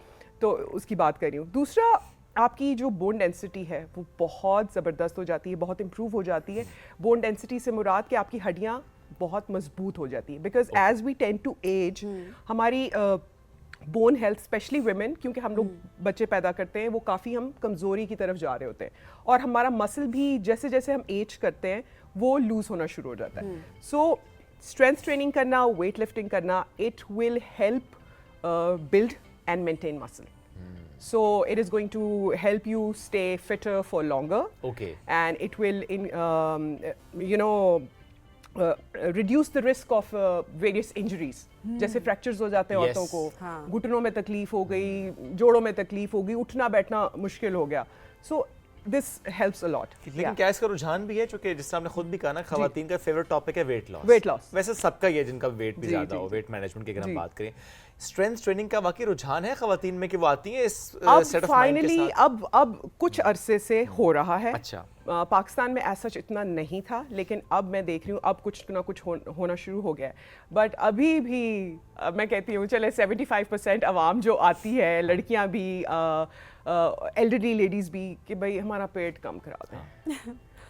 तो उसकी बात कर रही हूँ। दूसरा, आपकी जो बोन डेंसिटी है वो बहुत ज़बरदस्त हो जाती है, बहुत इंप्रूव हो जाती है। बोन डेंसिटी से मुराद कि आपकी हड्डियाँ बहुत मजबूत हो जाती है, because as we tend to age हमारी बोन हेल्थ स्पेशली वुमेन, क्योंकि हम लोग बच्चे पैदा करते हैं वो काफ़ी हम कमज़ोरी की तरफ जा रहे होते हैं, और हमारा मसल भी जैसे जैसे हम एज करते हैं वो लूज़ होना शुरू हो जाता है. सो स्ट्रेंथ ट्रेनिंग करना, वेट लिफ्टिंग करना, it will help build and maintain muscle. So it is going to help you stay fitter for longer. Okay. And it will, reduce the risk of various injuries. जैसे fractures हो जाते हैं औरतों को, घुटनों में तकलीफ हो गई, जोड़ों में तकलीफ हो गई, उठना बैठना मुश्किल हो गया. So this helps a lot. लेकिन क्या इसका रुझान भी है, चूंकि जिस आपने खुद भी कहा ना, खवातीन का फेवरेट टॉपिक है वेट लॉस. वेट लॉस वैसे सबका ही है जिनका वेट भी ज्यादा हो, वेट मैनेजमेंट की अगर हम बात करें. स्ट्रेंथ ट्रेनिंग का वाकई रुझान है खवातीन में कि वो आती है इस सेट ऑफ माइंड के साथ? अब कुछ अरसे से हो रहा है. अच्छा. पाकिस्तान में ऐसा इतना नहीं था, लेकिन अब मैं देख रही हूँ अब कुछ ना कुछ होना शुरू हो गया है. बट अभी भी मैं कहती हूँ चले 75% आवाम जो आती है, लड़कियाँ भी, एल्डरली लेडीज़ भी, कि भाई हमारा पेट कम करा दें.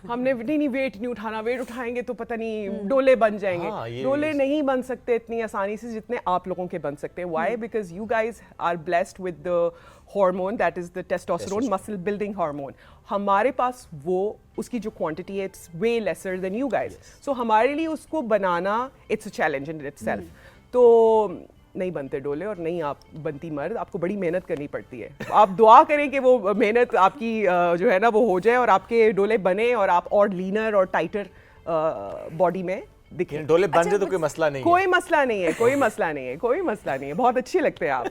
हमने नहीं वेट नहीं उठाना, वेट उठाएंगे तो पता नहीं डोले बन जाएंगे. डोले नहीं बन सकते इतनी आसानी से जितने आप लोगों के बन सकते हैं. Why? Because you guys are blessed with the hormone that is the testosterone, muscle building hormone. हमारे पास वो उसकी जो क्वांटिटी है it's way lesser than you guys. So हमारे लिए उसको बनाना it's a challenge in itself. तो नहीं बनते डोले और नहीं आप बनती मर्द, आपको बड़ी मेहनत करनी पड़ती है. आप दुआ करें कि वो मेहनत आपकी जो है ना वो हो जाए और आपके डोले बने और आप और लीनर और टाइटर बॉडी में दिखे. डोले बन जाए तो कोई मसला नहीं है. कोई मसला नहीं है, कोई मसला नहीं है, कोई मसला नहीं है. बहुत अच्छे लगते हैं आप.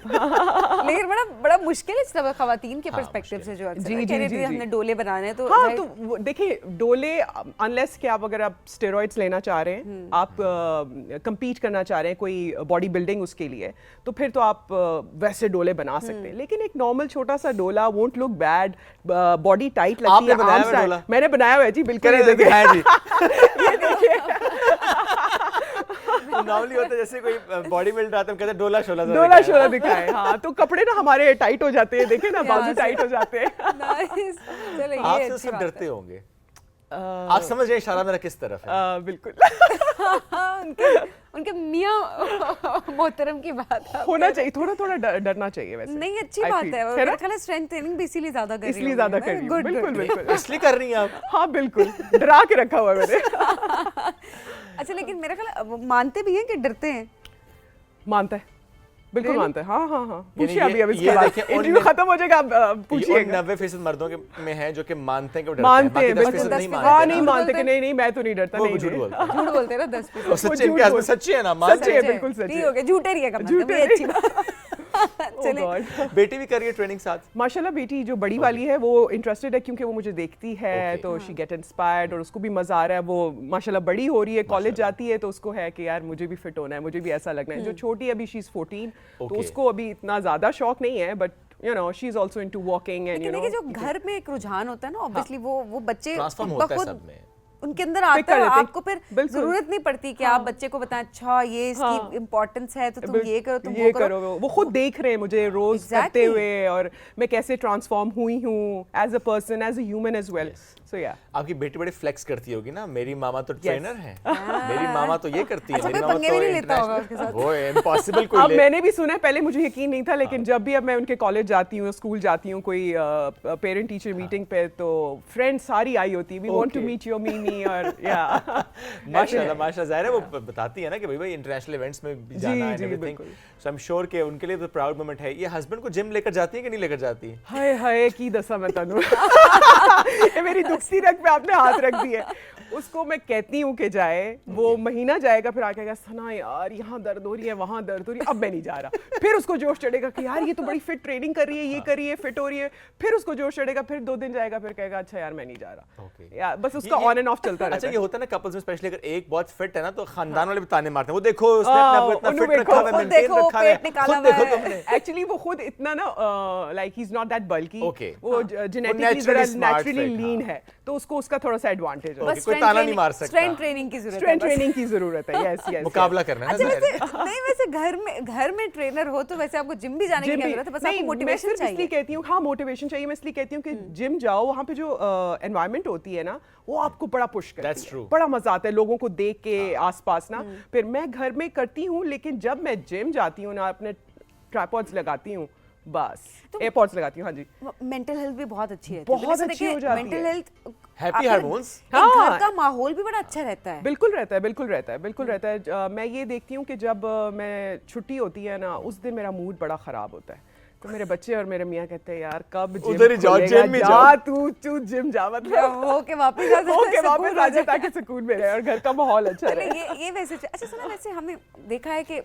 लेकिन बड़ा मुश्किल है सब खवातीन के पर्सपेक्टिव से जो अक्सर कह रहे थे हमने डोले बनाने हैं. तो हाँ, तो देखिए डोले अनलेस कि आप अगर आप स्टेरॉइड्स लेना चाह रहे हैं, आप compete करना चाह रहे हैं कोई बॉडी बिल्डिंग उसके लिए, तो फिर तो आप वैसे डोले बना सकते हैं. लेकिन एक नॉर्मल छोटा सा डोला won't look bad, body tight लगती है. बनाया हुआ डोला? मैंने बनाया हुआ है जी, बिल्कुल. ये देखिए नॉर्मली होता है जैसे कोई बॉडी बिल्डर आता है कहते हैं डोला शोला दिखाए. हाँ, तो कपड़े ना हमारे टाइट हो जाते हैं, देखे ना बाजू टाइट हो जाते हैं. आप तो सब डरते होंगे. आप समझ रहे इशारा मेरा किस तरफ है? बिल्कुल. उनके मियाँ मोहतरम की बात है. होना चाहिए, थोड़ा थोड़ा डरना चाहिए. वैसे नहीं, अच्छी बात है. मेरा ख्याल है स्ट्रेंथ ट्रेनिंग भी इसीलिए ज्यादा कर रही हूं. बिल्कुल. इसलिए कर रही हैं आप? हाँ बिल्कुल, डरा के रखा हुआ है मैंने. अच्छा, लेकिन मेरा ख्याल मानते भी हैं कि डरते हैं? मानता है, बिल्कुल मानता है. हाँ. पूछिए ये अभी इसके बाद इंटरव्यू खत्म हो जाएगा, आप पूछिएगा. 90% मर्दों के में है जो कि मानते हैं कि वो मानते हैं, डरते हैं, नहीं मानते. हाँ, नहीं मानते कि नहीं मैं तो नहीं डरता. नहीं, झूठ बोलते झूठ बोलते हैं ना. 10% सच्चे. इनके हस्बैंड सच्चे है ना? मानते हैं, बिल्कुल सच्चे. ठीक हो गया, झूठे रहिएगा. झूठे, अच्छी बात. चलिए, बेटी भी कर रही है ट्रेनिंग साथ? माशाल्लाह, बेटी जो बड़ी वाली है वो इंटरेस्टेड है क्योंकि वो मुझे देखती है, तो शी गेट इंस्पायर्ड और उसको भी मजा आ रहा है. वो माशाल्लाह बड़ी हो रही है, कॉलेज जाती है, तो उसको है कि यार मुझे भी फिट होना है, मुझे भी ऐसा लगना है. जो छोटी अभी शी इज 14, तो उसको अभी इतना ज्यादा शौक नहीं है, but you know she is also into walking and you know. जो घर में एक रुझान होता है ना, ऑब्वियसली वो बच्चे ट्रांसफॉर्म होता है सब में, उनके अंदर आता है. आपको फिर जरूरत नहीं पड़ती कि आप बच्चे को बताएं अच्छा ये इसकी इम्पोर्टेंस है तो तुम ये करो, तुम वो करो. वो खुद देख रहे हैं मुझे रोज करते हुए और मैं कैसे ट्रांसफॉर्म हुई हूँ as a person, as a human as well. So yeah आपकी बेटी बड़ी फ्लेक्स करती होगी ना, मेरी मामा तो ट्रेनर है, मेरी मामा तो ये करती है, मेरी मामा तो नहीं लेता होगा उसके साथ. वो इम्पॉसिबल कोई. अब मैंने भी सुना है, पहले मुझे यकीन नहीं था, लेकिन जब भी अब मैं उनके कॉलेज जाती हूँ, स्कूल जाती हूँ, कोई पेरेंट टीचर मीटिंग पे, तो फ्रेंड्स सारी आई होती है, we want to meet your मीमी. और या माशाल्लाह ज़ाहिर है वो बताती है ना कि भाई इंटरनेशनल इवेंट्स में भी जाना है, everything. So I am sure कि उनके लिए तो प्राउड मोमेंट है. ये हस्बैंड को जिम लेकर जाती है कि नहीं लेकर जाती? हाय हाय की दसा मैं तनु. ये मेरी दुखती रग पे आपने हाथ रख दिए. उसको मैं कहती हूँ कि जाए, वो महीना जाएगा, फिर आके कहेगा सना यार यहाँ दर्द हो रही है, वहाँ दर्द हो रही है, अब मैं नहीं जा रहा. फिर उसको जोश चढ़ेगा कि यार ये तो बड़ी फिट ट्रेनिंग कर रही है, ये कर रही है, फिट हो रही है. फिर उसको जोश चढ़ेगा, फिर 2 दिन जाएगा, फिर कहेगा अच्छा यार मैं नहीं जा रहा. यार बस उसका ऑन एंड ऑफ चलता रहता है. अच्छा, ये होता है ना कपल्स में, स्पेशली अगर एक बहुत फिट है ना, तो खानदान वाले भी ताने मारते हैं, वो देखो उसने अपने आप को इतना फिट रखा है, मेंटेन रखा है, खुद देखो तुमने. एक्चुअली वो खुद इतना ना like he is not that बल्की, वो जेनेटिकली नेचुरली लीन है, तो उसको उसका थोड़ा सा एडवांटेज है. कोई ताना नहीं मार सकता। स्ट्रेंथ ट्रेनिंग की जरूरत है, स्ट्रेंथ बस। ट्रेनिंग की जरूरत है, यस यस। मुकाबला करना है अच्छा ना वैसे ज़ाहिर। नहीं, वैसे घर में ट्रेनर हो तो वैसे आपको जिम भी जाने की क्या जरूरत है, बस आपको मोटिवेशन इसलिए चाहिए। कहती हूँ, हाँ मोटिवेशन चाहिए। मैं इसलिए कहती हूँ कि जिम जाओ, वहाँ पे जो एनवायरनमेंट होती है ना, वो आपको बड़ा पुश करती That's है, true. बड़ा मजा आता है लोगों को देख के आसपास ना। फिर मैं घर में करती हूँ, लेकिन जब मैं जिम जाती हूँ ना, अपने ट्राइपॉड्स लगाती हूँ, बस एयरपॉड्स लगाती हूँ। हाँ जी, मेंटल हेल्थ भी बहुत अच्छी है, बहुत अच्छी हो जाती मेंटल है। Health, Happy hormones। हाँ। घर का माहौल भी बड़ा अच्छा रहता है। बिल्कुल रहता है, बिल्कुल रहता है, बिल्कुल रहता है। मैं ये देखती हूँ कि जब मैं छुट्टी होती है ना, उस दिन मेरा मूड बड़ा खराब होता है। तो मेरे बच्चे और मेरे मियाँ कहते हैं यार कब जिम उधर ही जाओ, खुलेगा, जिम में जा जाओ। तू जिम जा, मतलब हो के वापस आ जाए, हो के सुकून वापस हो आ जाए जाए। ताकि सुकून में रहे और घर का माहौल अच्छा चलिए रहे। ये वैसे अच्छा सुना, वैसे हमने देखा है कि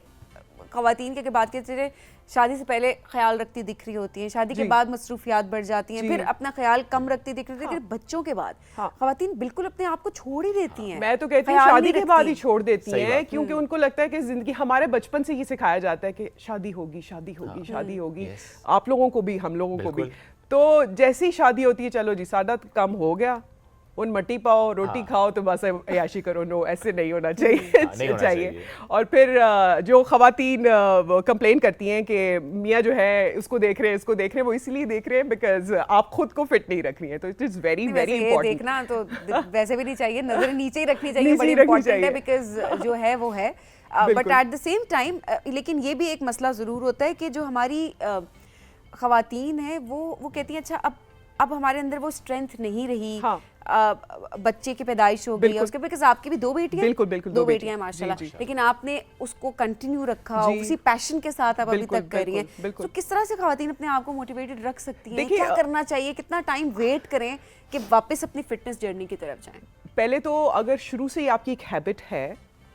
खवातीन के बात की चीजें शादी से पहले ख्याल रखती दिख रही होती हैं, शादी के जी। बाद मसरूफियात बढ़ जाती हैं, जी। फिर अपना ख्याल कम रखती दिख रही है, लेकिन बच्चों के बाद हाँ। खवातीन बिल्कुल अपने आप को छोड़ ही देती हैं। मैं तो कहती हूँ ख्याल शादी नहीं के बाद ही रखती। छोड़ देती सही हैं, बात। क्योंकि उनको लगता है कि जिंदगी, हमारे बचपन से ये सिखाया जाता है कि शादी होगी, शादी होगी, शादी होगी। Yes। आप लोगों को भी, हम लोगों को भी। बिल्कुल। तो जैसे ही शादी होती है, चलो जी सादा काम हो गया, उन मट्टी पाओ, रोटी खाओ, तो बस अयाशी करो। नो, ऐसे नहीं होना चाहिए। नहीं होना चाहिए। और फिर जो खवातीन कंप्लेन करती हैं कि मियाँ जो है उसको देख रहे हैं, इसको देख रहे हैं, वो इसलिए देख रहे हैं बिकॉज आप खुद को फिट नहीं रख रही हैं। तो इट इज़ वेरी नहीं, वेरी वैसे ये इंपॉर्टेंट। देखना तो वैसे भी नहीं चाहिए, नजर नीचे ही रखनी चाहिए, नीचे बड़ी ही रखनी इंपॉर्टेंट है, चाहिए। बिकॉज जो है वो है। बट बिल्कुल। एट द सेम टाइम लेकिन ये भी एक मसला ज़रूर होता है कि जो हमारी खवातीन है वो कहती हैं अच्छा अब हमारे अंदर वो स्ट्रेंथ नहीं रही। हाँ। बच्चे की पैदाइश हो गई है बिल्कुल। उसके, बिकॉज आपकी भी दो बेटियां, बिल्कुल, बिल्कुल, दो दो बेटियां हैं बेटियां। माशाल्लाह, जी, जी। लेकिन आपने उसको कंटिन्यू रखा, जी। उसी पैशन के साथ आप अभी बिल्कुल, तक कर रही हैं। बिल्कुल, बिल्कुल। तो किस तरह से खवातीन अपने आप को मोटिवेटेड रख सकती हैं, देखिए, क्या करना चाहिए, कितना टाइम वेट करें कि वापस अपनी फिटनेस जर्नी की तरफ जाएं? पहले तो अगर शुरू से ही आपकी एक हैबिट है,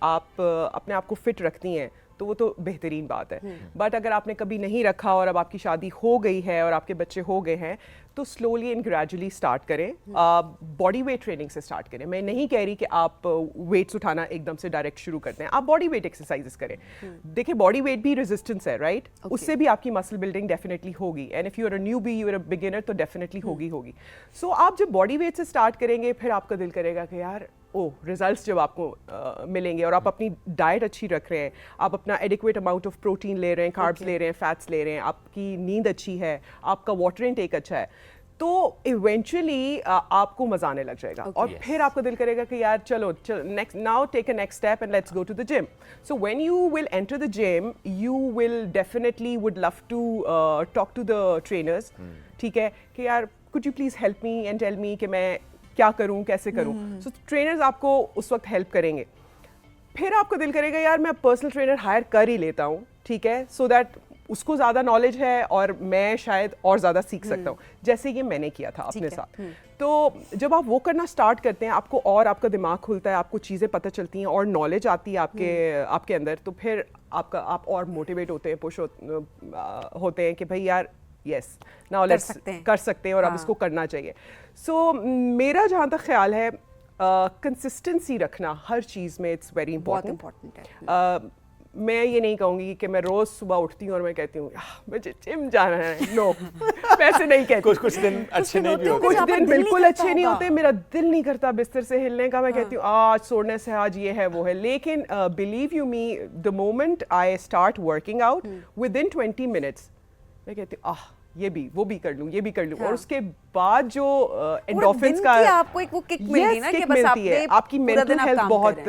आप अपने आप को फिट रखती हैं, तो वो तो बेहतरीन बात है। बट अगर आपने कभी नहीं रखा और अब आपकी शादी हो गई है और आपके बच्चे हो गए हैं, तो स्लोली एंड ग्रेजुअली स्टार्ट करें। बॉडी वेट ट्रेनिंग से स्टार्ट करें। मैं नहीं कह रही कि आप वेट्स उठाना एकदम से डायरेक्ट शुरू करते हैं, आप बॉडी वेट एक्सरसाइजेस करें। देखिए बॉडी वेट भी रेजिस्टेंस है, राइट? उससे भी आपकी मसल बिल्डिंग डेफिनेटली होगी। And if you are a newbie, you are a beginner, तो डेफिनेटली होगी। सो आप जब बॉडी वेट से स्टार्ट करेंगे, फिर आपका दिल करेगा कि यार रिजल्ट्स जब आपको मिलेंगे और आप अपनी डाइट अच्छी रख रहे हैं, आप अपना एडिक्वेट अमाउंट ऑफ प्रोटीन ले रहे हैं, कार्ब्स ले रहे हैं, फैट्स ले रहे हैं, आपकी नींद अच्छी है, आपका वाटर इनटेक अच्छा है, तो इवेंचुअली आपको मजा आने लग जाएगा। और फिर आपका दिल करेगा कि यार चलो next, now take a next step and let's go to the gym. So when you will enter the gym, you will definitely would love to talk to the trainers, ठीक है, कि यार could you please help me and tell me कि मैं क्या करूं, कैसे करूं। सो ट्रेनर्स आपको उस वक्त हेल्प करेंगे। फिर आपको दिल करेगा यार मैं पर्सनल ट्रेनर हायर कर ही लेता हूं, ठीक है, सो दैट उसको ज़्यादा नॉलेज है और मैं शायद और ज़्यादा सीख सकता हूँ, जैसे ये मैंने किया था अपने साथ। तो जब आप वो करना स्टार्ट करते हैं, आपको और आपका दिमाग खुलता है, आपको चीज़ें पता चलती हैं और नॉलेज आती है आपके अंदर, तो फिर आप और मोटिवेट होते हैं, पुश होते हैं कि भाई यार यस नाउ लेट्स कर सकते हैं और अब इसको करना चाहिए। सो मेरा जहाँ तक ख्याल है, कंसिस्टेंसी रखना हर चीज़ में इट्स वेरी इंपॉर्टेंट है। मैं ये नहीं कहूँगी कि मैं रोज़ सुबह उठती हूँ और मैं कहती हूँ मुझे जिम जाना है, नो वैसे नहीं कहती। कुछ दिन अच्छे नहीं भी होते, कुछ दिन बिल्कुल अच्छे नहीं होते, मेरा दिल नहीं करता बिस्तर से हिलने का। मैं कहती हूँ आज सोने से, आज ये है वो है, लेकिन believe you me, the moment I start working out, with in 20 minutes मैं कहती हूँ ये भी वो भी कर लूं, ये भी कर लूं। और उसके बाद जो एंडोर्फिन्स का आपको एक वो किक मिलती है ना, कि बस आपने आपकी मेंटल हेल्थ बहुत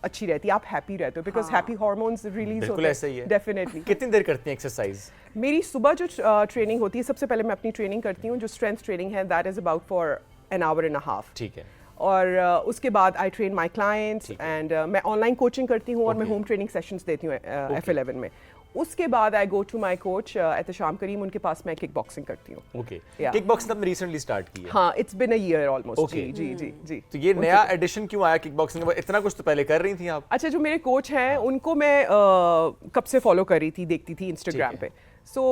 अच्छी रहती है, आप हैप्पी रहते हो, बिकॉज हैप्पी हार्मोन्स रिलीज होते हैं। ऐसा ही है डेफिनेटली। कितनी देर करती हैं एक्सरसाइज? मेरी सुबह जो ट्रेनिंग होती है, सबसे पहले मैं अपनी ट्रेनिंग करती हूँ, जो स्ट्रेंथ ट्रेनिंग है, that is about for an hour and a half. ठीक है। और उसके बाद आई ट्रेन माई क्लाइंट्स एंड मैं ऑनलाइन कोचिंग करती हूँ और मैं होम ट्रेनिंग सेशंस देती हूँ F11 में। उसके बाद I go to my coach Ehtesham Karim, उनके पास मैं किक बॉक्सिंग करती हूँ। ओके, किक बॉक्सिंग आपने रिसेंटली स्टार्ट की है? हाँ, it's been a year almost. जी। तो ये नया एडिशन क्यों आया किक बॉक्सिंग का? इतना कुछ तो पहले कर रही थी आप। अच्छा, जो मेरे कोच हैं उनको मैं कब से फॉलो कर रही थी, देखती थी इंस्टाग्राम पे। सो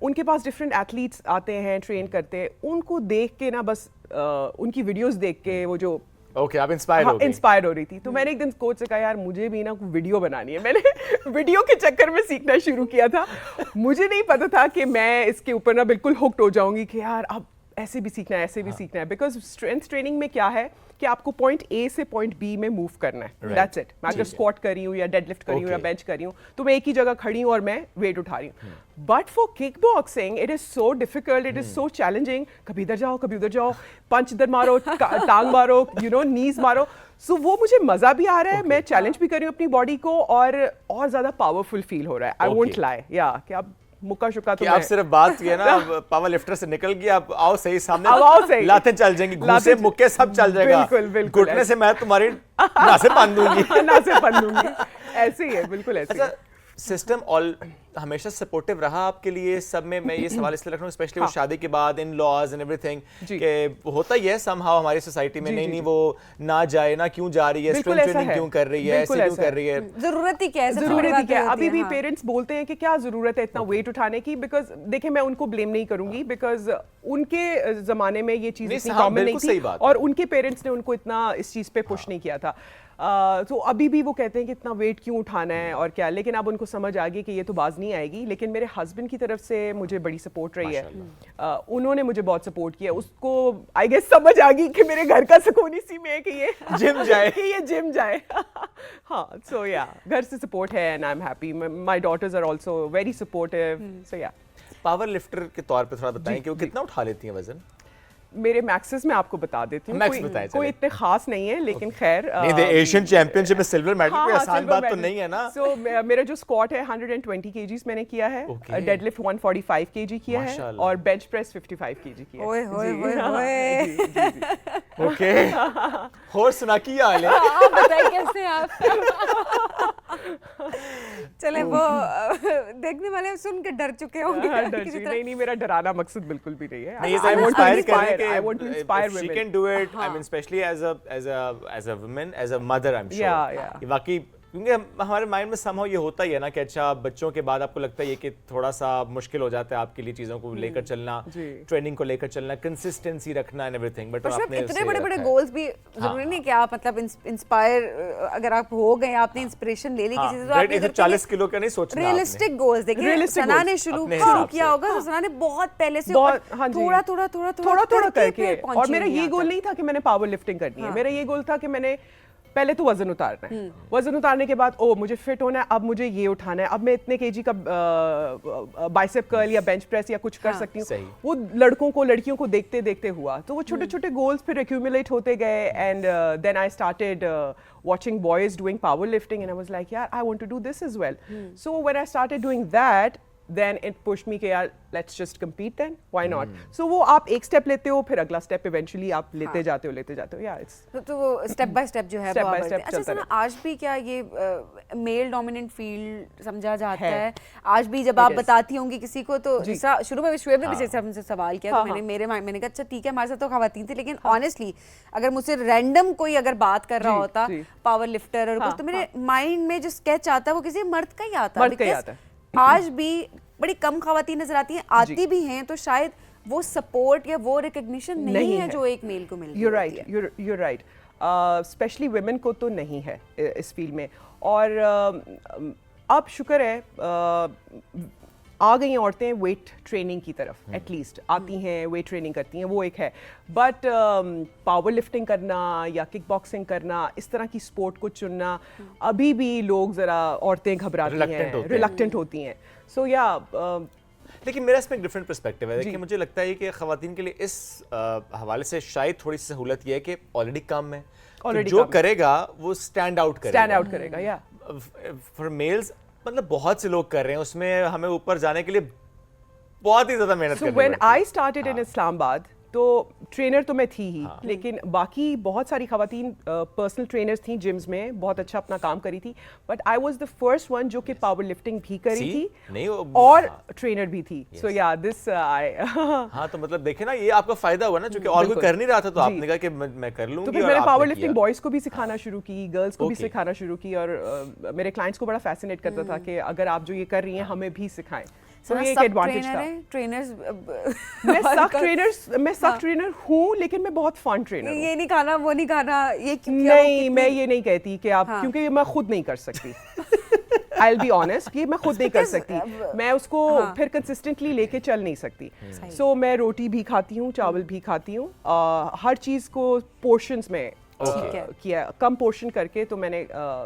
उनके पास डिफरेंट एथलीट्स आते हैं, ट्रेन करते हैं, उनको देख के ना बस उनकी वीडियोस देख के वो जो आप इंस्पायर हो रही थी। तो मैंने एक दिन कोच से कहा यार मुझे भी ना वीडियो बनानी है। मैंने वीडियो के चक्कर में सीखना शुरू किया था। मुझे नहीं पता था कि मैं इसके ऊपर ना बिल्कुल हुक्ड हो जाऊंगी कि यार अब ऐसे भी सीखना है, ऐसे भी सीखना है, बिकॉज स्ट्रेंथ ट्रेनिंग में क्या है कि आपको पॉइंट ए से पॉइंट बी में मूव करना है, दैट्स इट। मैं अगर स्क्वाट कर रही हूँ या डेडलिफ्ट कर रही हूँ या बेंच कर रही हूँ तो मैं एक ही जगह खड़ी हूँ और मैं वेट उठा रही हूँ। But for kick boxing it is so difficult, it is so challenging, कभी इधर जाओ कभी उधर जाओ, पंच इधर मारो, टांग मारो, यू नो नीज मारो। सो वो मुझे मजा भी आ रहा है, मैं चैलेंज भी कर रही हूँ अपनी बॉडी को और ज्यादा पावरफुल फील हो रहा है। आई वोंट लाई, या कि अब मुक्का शुक्का तो आप सिर्फ बात किए ना पावर लिफ्टर से निकल गया, आप आओ सही सामने, अब आओ सही, लातें चल जाएंगी, घूसे मुक्के सब चल जाएगा, बिल्कुल बिल्कुल, घुटने से मैं तुम्हारी नासे बांध दूंगी नासे बांध दूंगी, ऐसे ही है, बिल्कुल ऐसे ही है। सिस्टम ऑल हमेशा सपोर्टिव रहा आपके लिए सब में? मैं ये सवाल इसलिए रख रहा हूँ स्पेशली वो शादी के बाद इन लॉज एंड एवरीथिंग कि होता ही है समहाउ हमारी सोसाइटी में, नहीं वो ना जाए ना, क्यों जा रही है, स्ट्रेंथ ट्रेनिंग क्यों कर रही है, ऐसे क्यों कर रही है, जरूरत ही क्या है, जरूरत ही क्या है। अभी भी पेरेंट्स बोलते हैं कि क्या जरूरत है इतना वेट उठाने की, बिकॉज देखिए मैं उनको ब्लेम नहीं करूंगी, बिकॉज उनके जमाने में ये चीज इतनी कॉमन नहीं थी और उनके पेरेंट्स ने उनको इतना इस चीज पे पुश नहीं किया था। तो अभी भी वो कहते हैं कि इतना वेट क्यों उठाना है और क्या, लेकिन अब उनको समझ आ गई कि ये तो बाज नहीं आएगी। लेकिन मेरे हस्बैंड की तरफ से मुझे बड़ी सपोर्ट रही है, उन्होंने मुझे बहुत सपोर्ट किया, उसको आई गेस समझ आ गई कि मेरे घर का सुकून इसी में है कि ये जिम जाए कि ये जिम जाए। हाँ, सो या घर से सपोर्ट है and I am happy, my daughters are also very supportive. So yeah power lifter के तौर पे थोड़ा बताएं कि वो कितना उठा लेती हैं वजन? मेरे मैक्सेस में आपको बता देती हूँ, कोई इतने खास नहीं है, लेकिन खैर नहीं, एशियन चैंपियनशिप में सिल्वर मेडल कोई आसान बात तो नहीं है ना। सो मेरा जो स्क्वाट है 120 केजीज मैंने किया है, डेडलिफ्ट 145 केजी किया है और बेंच प्रेस 55 केजी किया है। ओए होए होए ओके, और सुना की हाल है, आप बताइए कैसे आप? चले वो देखने वाले सुन के डर चुके होंगे। नहीं, मेरा डराना मकसद बिल्कुल भी नहीं है। I want to inspire women. She can do it. I mean, especially as a woman, as a mother, I'm sure. Yeah. वाकई क्योंकि हमारे माइंड में somehow ये होता ही है ना कि अच्छा बच्चों के बाद आपको लगता है कि थोड़ा सा मुश्किल हो जाता है आपके लिए चीजों को लेकर चलना, ट्रेनिंग को लेकर चलना, कंसिस्टेंसी रखना एंड एवरीथिंग। बट आपने इतने बड़े-बड़े गोल्स भी जरूरी नहीं कि आप मतलब इंस्पायर अगर आप हो गए, आपने इंस्पिरेशन ले ली किसी से, तो आपने 40 किलो का नहीं सोचना, रियलिस्टिक गोल्स देखिए। सना ने शुरू किया होगा तो सना ने बहुत पहले से थोड़ा करके, और मेरा ये गोल नहीं था कि मैंने पावर लिफ्टिंग करनी है, मेरा ये गोल था कि मैंने पहले तो वजन उतारना है, वजन उतारने के बाद मुझे फिट होना है, अब मुझे ये उठाना है, अब मैं इतने केजी का बाइसेप कर्ल या बेंच प्रेस या कुछ कर सकती हूँ। वो लड़कों को लड़कियों को देखते देखते हुआ, तो वो छोटे छोटे गोल्स फिर एक्यूमुलेट होते गए and then I started watching boys doing powerlifting and I was like, yeah, I want to do this as well. So when I started doing that, then it pushed me कि यार let's just compete then, why not? So वो आप एक step लेते हो, फिर अगला step eventually आप लेते जाते हो, yeah it's तो वो स्टेप बाय स्टेप जो है Step by step अच्छा सना, आज भी क्या ये मेल डोमिनेंट फील्ड समझा जाता है? आज भी जब आप बताती होंगी किसी को तो जैसा शुरू में शुएब ने भी जैसे हमसे सवाल किया तो मैंने कहा अच्छा ठीक है हमारे साथ तो खवातीन थी, लेकिन ऑनेस्टली अगर मुझसे रैंडम कोई अगर बात कर रहा होता पावर लिफ्टर और कुछ, तो मेरे माइंड में जो स्केच आता है वो किसी मर्द का ही आता है। आज भी बड़ी कम खवातीन नजर आती हैं, आती भी हैं तो शायद वो सपोर्ट या वो रिकग्निशन नहीं है जो एक मेल को मिलती है। You're right. स्पेशली वुमेन को तो नहीं है इस फील्ड में, और अब शुक्र है आ गई औरतें वेट ट्रेनिंग की तरफ, एटलीस्ट आती हैं, वेट ट्रेनिंग करती हैं, वो एक है। बट पावर लिफ्टिंग करना या किक बॉक्सिंग करना, इस तरह की स्पोर्ट को चुनना, अभी भी लोग ज़रा औरतें घबराती हैं, रिलक्टेंट होती हैं। सो या लेकिन मेरा इसमें एक डिफरेंट पर्सपेक्टिव है। देखिए मुझे लगता है कि ख़वातीन के लिए इस हवाले से शायद थोड़ी सी सहूलत ये है कि ऑलरेडी कम है, जो करेगा वो स्टैंड आउट करेगा। या फॉर मेल्स मतलब बहुत से लोग कर रहे हैं, उसमें हमें ऊपर जाने के लिए बहुत ही ज्यादा मेहनत करनी पड़ती है। When I started in Islamabad तो ट्रेनर तो मैं थी ही, लेकिन बाकी बहुत सारी खवातीन पर्सनल ट्रेनर्स थी जिम्स में, बहुत अच्छा अपना काम करी थी, but I was the first one जो कि पावर लिफ्टिंग भी करी थी और ट्रेनर भी थी। सो या दिस आई हाँ, तो मतलब देखे ना ये आपका फायदा हुआ ना, क्योंकि और कोई कर नहीं रहा था तो आपने कहा कि मैं कर लूंगी। तो फिर मैंने पावर लिफ्टिंग बॉयज को भी सिखाना शुरू की, गर्ल्स को भी सिखाना शुरू की, और मेरे क्लाइंट्स को बड़ा फैसिनेट करता था कि अगर आप जो ये कर रही हैं हमें भी सिखाएं। तो ये एक एडवांटेज था। ट्रेनर्स मैं सख्त ट्रेनर हूँ, लेकिन मैं बहुत फन ट्रेनर हूँ। ये नहीं खाना, वो नहीं खाना, ये नहीं, मैं ये नहीं कहती कि आप, क्योंकि मैं खुद नहीं कर सकती। आई विल बी ऑनेस्ट, ये मैं खुद नहीं कर सकती, मैं उसको फिर कंसिस्टेंटली लेके चल नहीं सकती। सो मैं रोटी भी खाती हूँ, चावल भी खाती हूँ, हर चीज़ को पोर्शंस में किया, कम पोर्शन करके तो मैंने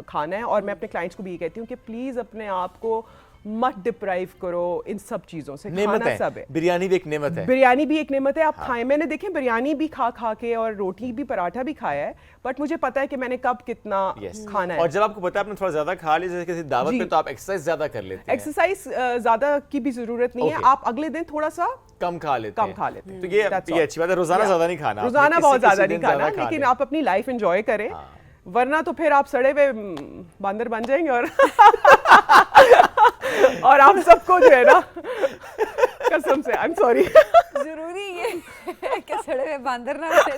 खाना है। और मैं अपने क्लाइंट्स को भी ये कहती हूँ कि प्लीज़ अपने आप को मत डिप्राइव करो इन सब चीजों से। खाना सब है, बिरयानी भी एक नेमत है, बिरयानी भी एक नेमत है, आप खाएं। मैंने देखें बिरयानी भी खा खा के और रोटी भी, पराठा भी खाया है, बट मुझे पता है कि मैंने कब कितना खाना है। और जब आपको पता है आपने थोड़ा ज्यादा खा लिया, जैसे किसी दावत पे, तो आप एक्सरसाइज ज्यादा कर लेते हैं। एक्सरसाइज ज्यादा की भी जरूरत नहीं है, आप अगले दिन थोड़ा सा कम खा लेते हैं। तो ये अच्छी बात है, रोजाना ज्यादा नहीं खाना, रोजाना बहुत ज्यादा नहीं खाना, लेकिन आप अपनी लाइफ एंजॉय करें, वरना तो फिर आप सड़े हुए बंदर बन जाएंगे और और आप सबको जो है ना, कसम से आई एम सॉरी, जरूरी ये है कि सड़े हुए बंदर ना बने,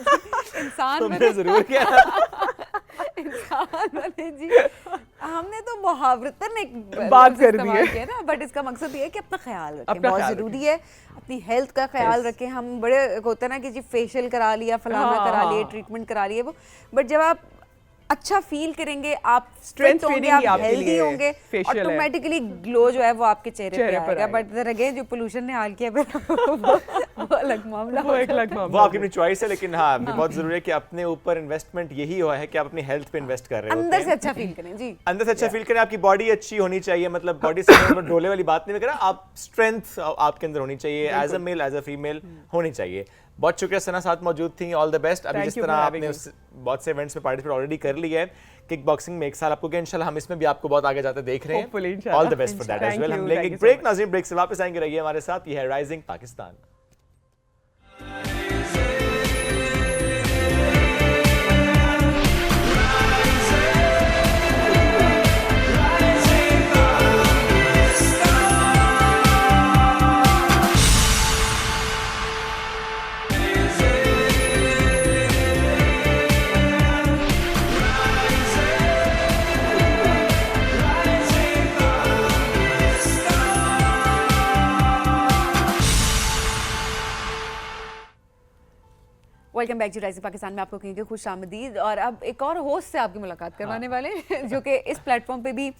इंसान बने जरूर क्या इंसान बने जी। हमने तो मुहावरतन एक बात कर दी है ना, बट इसका मकसद ये है कि अपना ख्याल रखें, बहुत जरूरी है अपनी हेल्थ का ख्याल रखें। हम बड़े होता है ना कि जी फेशियल करा लिया, फलाना करा लिए, ट्रीटमेंट करा लिए वो, बट जब आप अच्छा फील करेंगे, आप स्ट्रेंथ होंगे, आप हेल्दी होंगे, ऑटोमेटिकली ग्लो जो है वो आपके चेहरे पे आएगा। बट अगेन जो पोल्यूशन ने हाल किया वो अलग मामला, वो आपकी अपनी चॉइस है। लेकिन हाँ, बहुत जरूरी है कि अपने ऊपर इन्वेस्टमेंट यही हुआ है कि आप अपनी हेल्थ पे इन्वेस्ट कर रहे हो, अंदर से अच्छा फील करें जी, अंदर से अच्छा फील करें। आपकी बॉडी अच्छी होनी चाहिए, मतलब बॉडी से डोले वाली बात नहीं कर रहा, आप स्ट्रेंथ आपके अंदर होनी चाहिए, as a male as a female होनी चाहिए। बहुत शुक्रिया सना, साथ मौजूद थी, ऑल द बेस्ट। अभी जिस तरह आपने बहुत से इवेंट्स में पार्टिसिपेट ऑलरेडी कर लिया है, किक बॉक्सिंग में 1 साल आपको, इंशाल्लाह हम इसमें भी आपको बहुत आगे जाते देख रहे हैं। All the best for that as well. हम लेंगे एक ब्रेक, नाज़रीन ब्रेक से वापस आएंगे, रहिए हमारे साथ। ये है Rising Pakistan. Welcome back to Rising Pakistan में आपको कहेंगे खुश आमदीद। और अब एक और होस्ट से आपकी मुलाकात करवाने वाले हैं जो कि इस प्लेटफॉर्म पे भी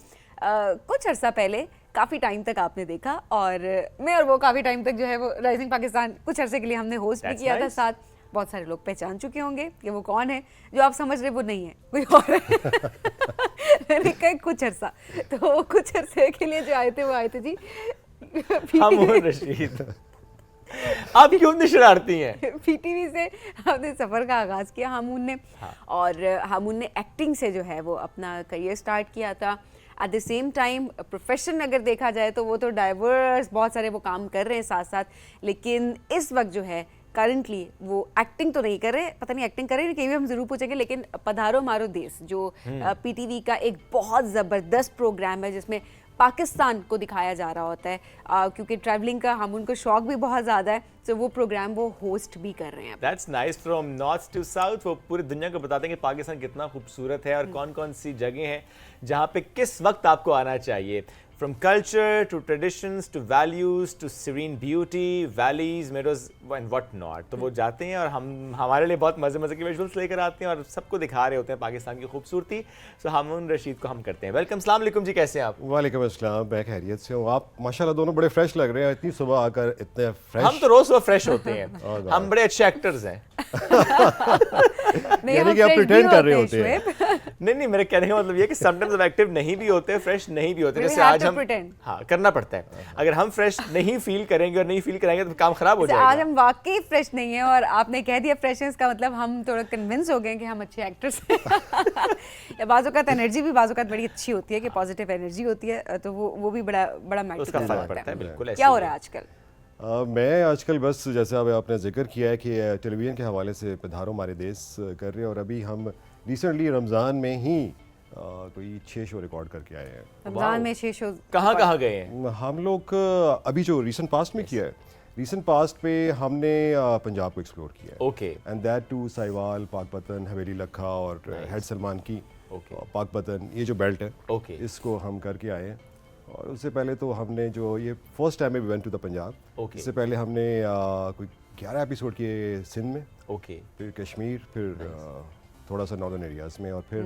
कुछ अर्सा पहले काफ़ी टाइम तक आपने देखा, और मैं और वो काफ़ी टाइम तक जो है वो राइजिंग पाकिस्तान कुछ अर्से के लिए हमने होस्ट भी किया था साथ। बहुत सारे लोग पहचान चुके होंगे कि वो कौन है, जो आप समझ रहे वो नहीं है, कोई और है। मैंने कहा कुछ अर्सा, तो कुछ अर्से के लिए जो आए थे वो आए थे जी हामून रशीद। आप क्यों नहीं शरारती हैं? पीटीवी से हमने सफ़र का आगाज़ किया हामून ने, और हामून ने एक्टिंग से जो है वो अपना करियर स्टार्ट किया था। At the same time profession अगर देखा जाए तो वो तो डाइवर्स बहुत सारे वो काम कर रहे हैं साथ साथ, लेकिन इस वक्त जो है करंटली वो एक्टिंग तो नहीं कर रहे, पता नहीं एक्टिंग कर रहे हैं कहीं भी, हम ज़रूर पूछेंगे। लेकिन पधारो मारो देश जो पीटीवी का एक बहुत ज़बरदस्त प्रोग्राम है जिसमें पाकिस्तान को दिखाया जा रहा होता है, क्योंकि ट्रैवलिंग का हम उनको शौक भी बहुत ज़्यादा है, तो वो प्रोग्राम वो होस्ट भी कर रहे हैं। That's nice, from north to south वो पूरी दुनिया को बताते हैं कि पाकिस्तान कितना खूबसूरत है और कौन कौन सी जगह हैं जहाँ पे किस वक्त आपको आना चाहिए। From culture to traditions to values to serene beauty, valleys, meadows and what not. तो वो जाते हैं और हमारे लिए बहुत मज़े मज़े के विजुअल्स लेकर आते हैं और सबको दिखा रहे होते हैं पाकिस्तान की खूबसूरती। सो हामून रशीद को हम करते हैं वेलकम। अस्सलाम वालेकुम जी, कैसे हैं आप? वालेकुम अस्सलाम, मैं खैरियत से हूँ। आप माशाल्लाह दोनों बड़े फ्रेश लग रहे हैं, इतनी सुबह आकर इतने फ्रेश। हम तो रोज सुबह फ्रेश होते हैं, हम बड़े अच्छे एक्टर्स हैं। यानी कि आप प्रिटेंड कर रहे होते हैं। नहीं, मेरे कहने का मतलब ये कि समटाइम्स हम एक्टिव नहीं भी होते, फ्रेश नहीं भी होते। जैसे आज हम, हाँ, करना पड़ता है। अगर हम फ्रेश नहीं फील करेंगे और नहीं फील कराएंगे तो काम खराब हो जाएगा। आज हम वाकई फ्रेश नहीं है और आपने कह दिया फ्रेशनेस का मतलब हम थोड़ा कन्विंस हो गए कि हम अच्छे एक्टर्स हैं। बाज़-औक़ात एनर्जी भी बाज़-औक़ात बड़ी अच्छी होती है कि पॉजिटिव एनर्जी होती है, तो वो भी बड़ा मैटर करता है। बिल्कुल। क्या हो रहा है आजकल? मैं आजकल बस जैसे अब आपने जिक्र किया है कि टेलीविज़न के हवाले से पधारो हमारे देश कर रहे हैं, और अभी हम रिसेंटली रमज़ान में ही कोई 6 शो रिकॉर्ड करके आए हैं। रमज़ान में 6 शो कहाँ गए हैं हम लोग? अभी जो रिसेंट पास्ट में किया है, रिसेंट पास्ट पे हमने पंजाब को एक्सप्लोर किया है। Okay. And that to Sahiwal, Pakpattan, Haveli Lakha और हेड सलमान की पाकपतन, ये जो बेल्ट है इसको हम करके आए हैं। और उससे पहले तो हमने जो ये first time we went to the Punjab. इससे पहले हमने कोई 11 एपिसोड किए सिंध में, फिर कश्मीर, फिर थोड़ा सा नॉर्दर्न एरियाज में, और फिर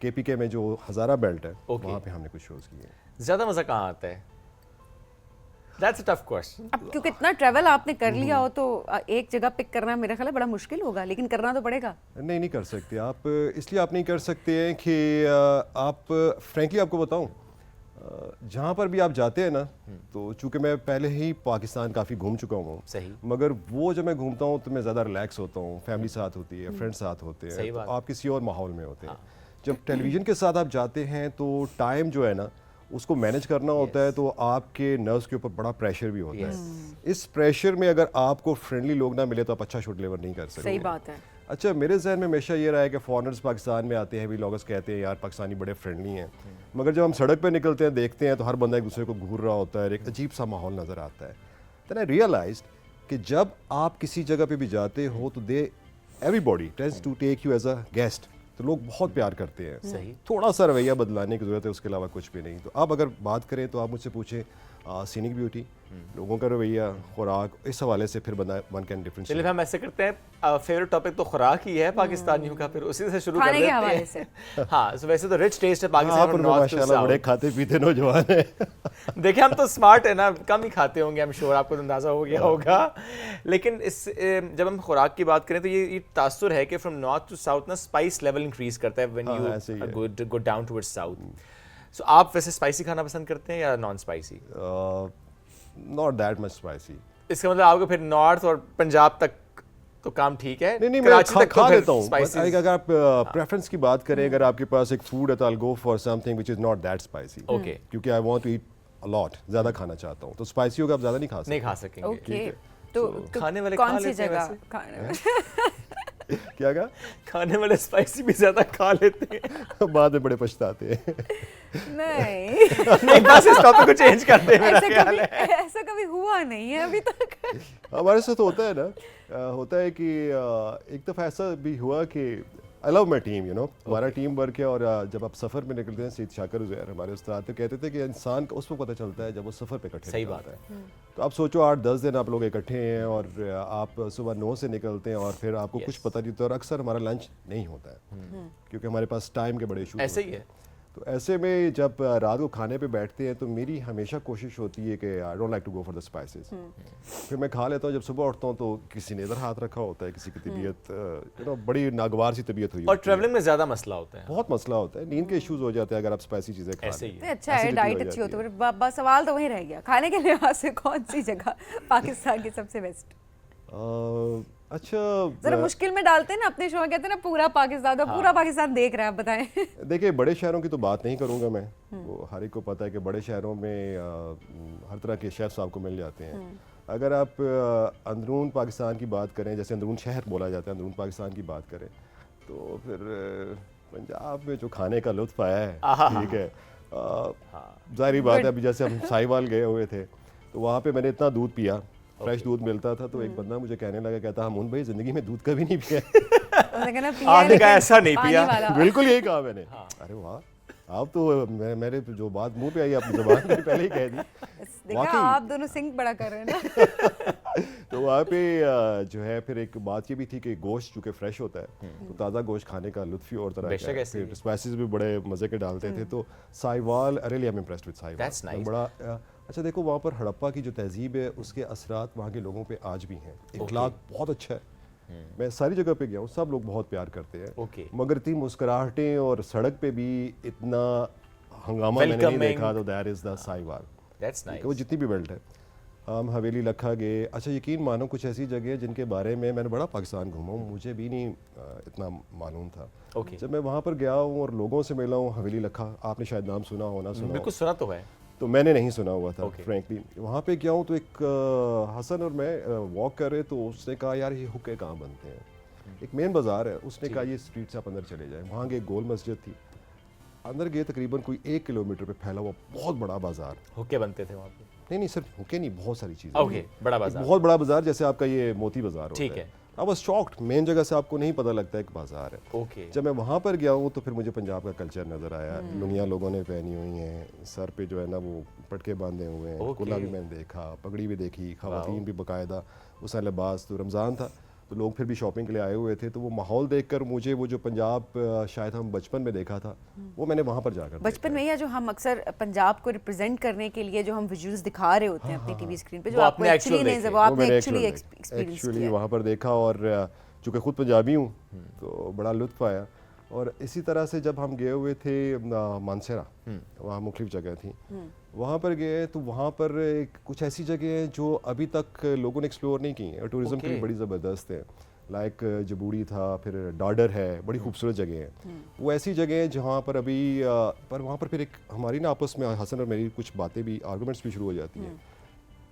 KPK में जो हज़ारा बेल्ट है वहाँ पे हमने कुछ शोज़ किए। ज़्यादा मज़ा कहाँ आता है? That's a tough question. अब क्योंकि इतना ट्रैवल आपने कर लिया हो तो एक जगह पिक करना मेरा ख्याल है बड़ा मुश्किल होगा, लेकिन करना तो पड़ेगा। नहीं कर सकते आप, इसलिए आप नहीं कर सकते हैं कि आप फ्रैंकली आपको बताऊं, जहाँ पर भी आप जाते हैं ना, तो चूंकि मैं पहले ही पाकिस्तान काफ़ी घूम चुका हूँ, सही। मगर वो जब मैं घूमता हूँ तो मैं ज़्यादा रिलैक्स होता हूँ, फैमिली साथ होती है, फ्रेंड्स साथ होते हैं, तो आप किसी और माहौल में होते हैं। जब टेलीविज़न के साथ आप जाते हैं तो टाइम जो है ना उसको मैनेज करना होता है, तो आपके नर्व्स के ऊपर बड़ा प्रेशर भी होता है। इस प्रेशर में अगर आपको फ्रेंडली लोग ना मिले तो आप अच्छा शो डिलीवर नहीं कर सकते। सही बात है। अच्छा, मेरे जहन में हमेशा ये रहा है कि फॉरेनर्स पाकिस्तान में आते हैं, भी लोग कहते हैं यार पाकिस्तानी बड़े फ्रेंडली हैं, मगर जब हम सड़क पे निकलते हैं देखते हैं तो हर बंदा एक दूसरे को घूर रहा होता है, एक अजीब सा माहौल नज़र आता है। देन आई रियलाइज्ड कि जब आप किसी जगह पे भी जाते हो तो everybody tends to take you as a guest, तो लोग बहुत प्यार करते हैं। सही। थोड़ा सा रवैया बदलाने की ज़रूरत है, उसके अलावा कुछ भी नहीं। तो आप अगर बात करें तो आप मुझसे पूछें सीनिक ब्यूटी, लोगों का रवैया, खुराक, इस हवाले से फिर वन कैन डिफरेंट। चलिए हम ऐसे करते हैं, फेवरेट टॉपिक तो खुराक ही है पाकिस्तानियों का, फिर उसी से शुरू कर खाने के देते हवाले हैं। से। हाँ, so वैसे तो रिच टेस्ट है पाकिस्तान में, नॉर्थ टू माशाल्लाह बड़े साउथ। खाते पीते नौजवान हैं। देखिए हम तो स्मार्ट है ना, कम ही खाते होंगे, आई एम श्योर आपको तो अंदाजा हो गया होगा। लेकिन जब हम खुराक की बात करें तो ये तासुर है कि फ्रॉम नॉर्थ टू साउथ ना स्पाइस लेवल इंक्रीज करता है when you go down towards south. So आप वैसे स्पाइसी खाना पसंद करते हैं या non spicy? Not that much spicy. इसका मतलब आपको फिर नॉर्थ और पंजाब तक तो काम ठीक है? नहीं मैं कराची तक खा तो लेता हूँ। स्पाइसी। अगर आप प्रेफरेंस की बात करें, अगर आपके पास एक फूड है तो I go for something which is not that spicy. Okay. क्योंकि I want to eat a lot, ज़्यादा खाना चाहता हूँ, तो स्पाइसी होगा आप ज़्यादा नहीं खा सकते। नहीं खा सकेंगे। ओके, तो खाने वाले कौन खा सी लेते हैं जगह वैसे? क्या कहा? खाने वाले स्पाइसी भी ज्यादा खा लेते हैं। बाद में बड़े पछताते हैं। नहीं नहीं बस इस टॉपिक को चेंज करते हैं, मेरा ख्याल है। ऐसा कभी हुआ नहीं है अभी तक। हमारे साथ होता है ना, होता है कि एक दफ़ा ऐसा भी हुआ कि आई लव माई टीम, हमारा टीम वर्क है, और जब आप सफ़र में निकलते हैं, सईद शाकिर उज़ैर हमारे उस्ताद तो कहते थे कि इंसान को उस वक्त पता चलता है जब वो सफ़र पे इकट्ठे सही बात है। तो आप सोचो 8-10 दिन आप लोग इकट्ठे हैं और आप सुबह 9 से निकलते हैं और फिर आपको कुछ पता नहीं होता, और अक्सर हमारा लंच नहीं होता है क्योंकि हमारे पास टाइम के बड़े इशू ऐसे ही है। तो ऐसे में जब रात को खाने पे बैठते हैं तो मेरी हमेशा कोशिश होती है कि I don't like to go for the spices. फिर मैं खा लेता हूँ, जब सुबह उठता हूँ तो किसी ने इधर हाथ रखा होता है, किसी की तबीयत बड़ी नागवार सी तबीयत हुई और ट्रैवलिंग में ज्यादा मसला होता है, बहुत मसला होता है, नींद के इश्यूज हो जाते हैं अगर आप स्पाइसी चीज़ें खा ऐसे ही लें। है। अच्छा है, डाइट अच्छी हो तो बस सवाल तो वही रह गया, खाने के लिहाज से कौन सी जगह पाकिस्तान की सबसे बेस्ट? अच्छा, जरा मुश्किल में डालते हैं ना अपने शो में, कहते हैं ना पूरा पाकिस्तान, तो पूरा पाकिस्तान देख रहा है, आप बताएं। देखिए बड़े शहरों की तो बात नहीं करूंगा मैं, वो हर एक को पता है कि बड़े शहरों में हर तरह के शेफ्स आपको मिल जाते हैं। अगर आप अंदरून पाकिस्तान की बात करें, जैसे अंदरून शहर बोला जाता है, अंदरून पाकिस्तान की बात करें तो फिर पंजाब में जो खाने का लुत्फ आया है, ठीक है, जाहिर बात है, अभी जैसे हम साहिवाल गए हुए थे तो वहाँ पे मैंने इतना दूध पिया, फ्रेश दूध मिलता था, तो एक बंदा मुझे कहने लगा, कहता हमून भाई जिंदगी में दूध कभी नहीं पिया। आपने कहा ऐसा नहीं पिया? बिल्कुल यही कहा मैंने। अरे वाह, आप तो मेरे जो बात मुंह पे आई आपकी जुबान पे पहले ही कह दी। देखा, आप दोनों सिंक बड़ा कर रहे हैं ना। तो वहाँ पे जो है फिर एक बात ये भी थी कि गोश्त चूँकि फ्रेश होता है तो ताज़ा गोश्त खाने का लुत्फ ही और तरह का है। फिर स्पाइसेस भी बड़े मज़े के डालते थे। तो Sahiwal, really I am impressed with Sahiwal, बड़ा अच्छा। देखो वहाँ पर हड़प्पा की जो तहजीब है उसके असरात वहाँ के लोगों पे आज भी हैं। इखलाक बहुत अच्छा है, मैं सारी जगह पे गया हूँ, सब लोग बहुत प्यार करते हैं, मगर इतनी मुस्कुराहटें और सड़क पे भी इतना हंगामा मैंने नहीं देखा। तो दैट इज़ द साहिवाल। वो जितनी भी बेल्ट है, हम हवेली लखा गए। अच्छा यकीन मानो कुछ ऐसी जगह है जिनके बारे में मैंने बड़ा पाकिस्तान घूमा हूँ, मुझे भी नहीं इतना मालूम था। जब मैं वहाँ पर गया हूँ और लोगों से मिला हूँ, हवेली लखा, आपने शायद नाम सुना हो ना सुना? बिल्कुल सुना तो है, तो मैंने नहीं सुना हुआ था फ्रैंकली। वहाँ पे गया हूँ तो एक हसन और मैं वॉक कर रहे, तो उसने कहा यार ये हुक्के कहाँ बनते हैं, एक मेन बाज़ार है, उसने कहा ये स्ट्रीट से आप अंदर चले जाएं। वहाँ गए, गोल मस्जिद थी, अंदर गए, तकरीबन कोई 1 किलोमीटर पे फैला हुआ बहुत बड़ा बाज़ार। हुक्के बनते थे वहाँ पे? नहीं सिर्फ हुक्के नहीं, बहुत सारी चीज़ें। ओके, बड़ा बाज़ार, बहुत बड़ा बाज़ार, जैसे आपका ये मोती बाज़ार होता है। ठीक है। आई वाज शॉक्ड, मेन जगह से आपको नहीं पता लगता एक बाज़ार है। ओके। जब मैं वहाँ पर गया हूँ तो फिर मुझे पंजाब का कल्चर नज़र आया। लुंगियाँ लोगों ने पहनी हुई हैं, सर पे जो है ना वो पटके बांधे हुए हैं, कुल्ला भी मैंने देखा, पगड़ी भी देखी, ख़वातीन भी बाकायदा उसका लिबास। तो रमज़ान था तो लोग फिर भी शॉपिंग के लिए आए हुए थे, तो वो माहौल देखकर मुझे वो जो पंजाब शायद हम बचपन में देखा था वो मैंने वहाँ पर जाकर बचपन में, या जो हम अक्सर पंजाब को रिप्रेजेंट करने के लिए जो हम विजुअल्स दिखा रहे होते हैं अपनी टीवी स्क्रीन पे, जो वो आपको आपने एक्चुअली actual नहीं, देखे। वो आपने मैंने एक्चुअली एक्सपीरियंस एक्चुअली किया। वहाँ पर देखा, और चूँकि खुद पंजाबी हूँ तो बड़ा लुत्फ आया। और इसी तरह से जब हम गए हुए थे मानसेरा, वहाँ मुख्तलिफ जगह थी, वहाँ पर गए तो वहाँ पर कुछ ऐसी जगह हैं जो अभी तक लोगों ने एक्सप्लोर नहीं की हैं और टूरिज्म के लिए बड़ी ज़बरदस्त है। लाइक जबूड़ी था, फिर डाडर है, बड़ी खूबसूरत जगह है। वो ऐसी जगह है जहाँ पर अभी पर वहाँ पर फिर एक हमारी ना आपस में हसन और मेरी कुछ बातें भी, आर्गूमेंट्स भी शुरू हो जाती हैं।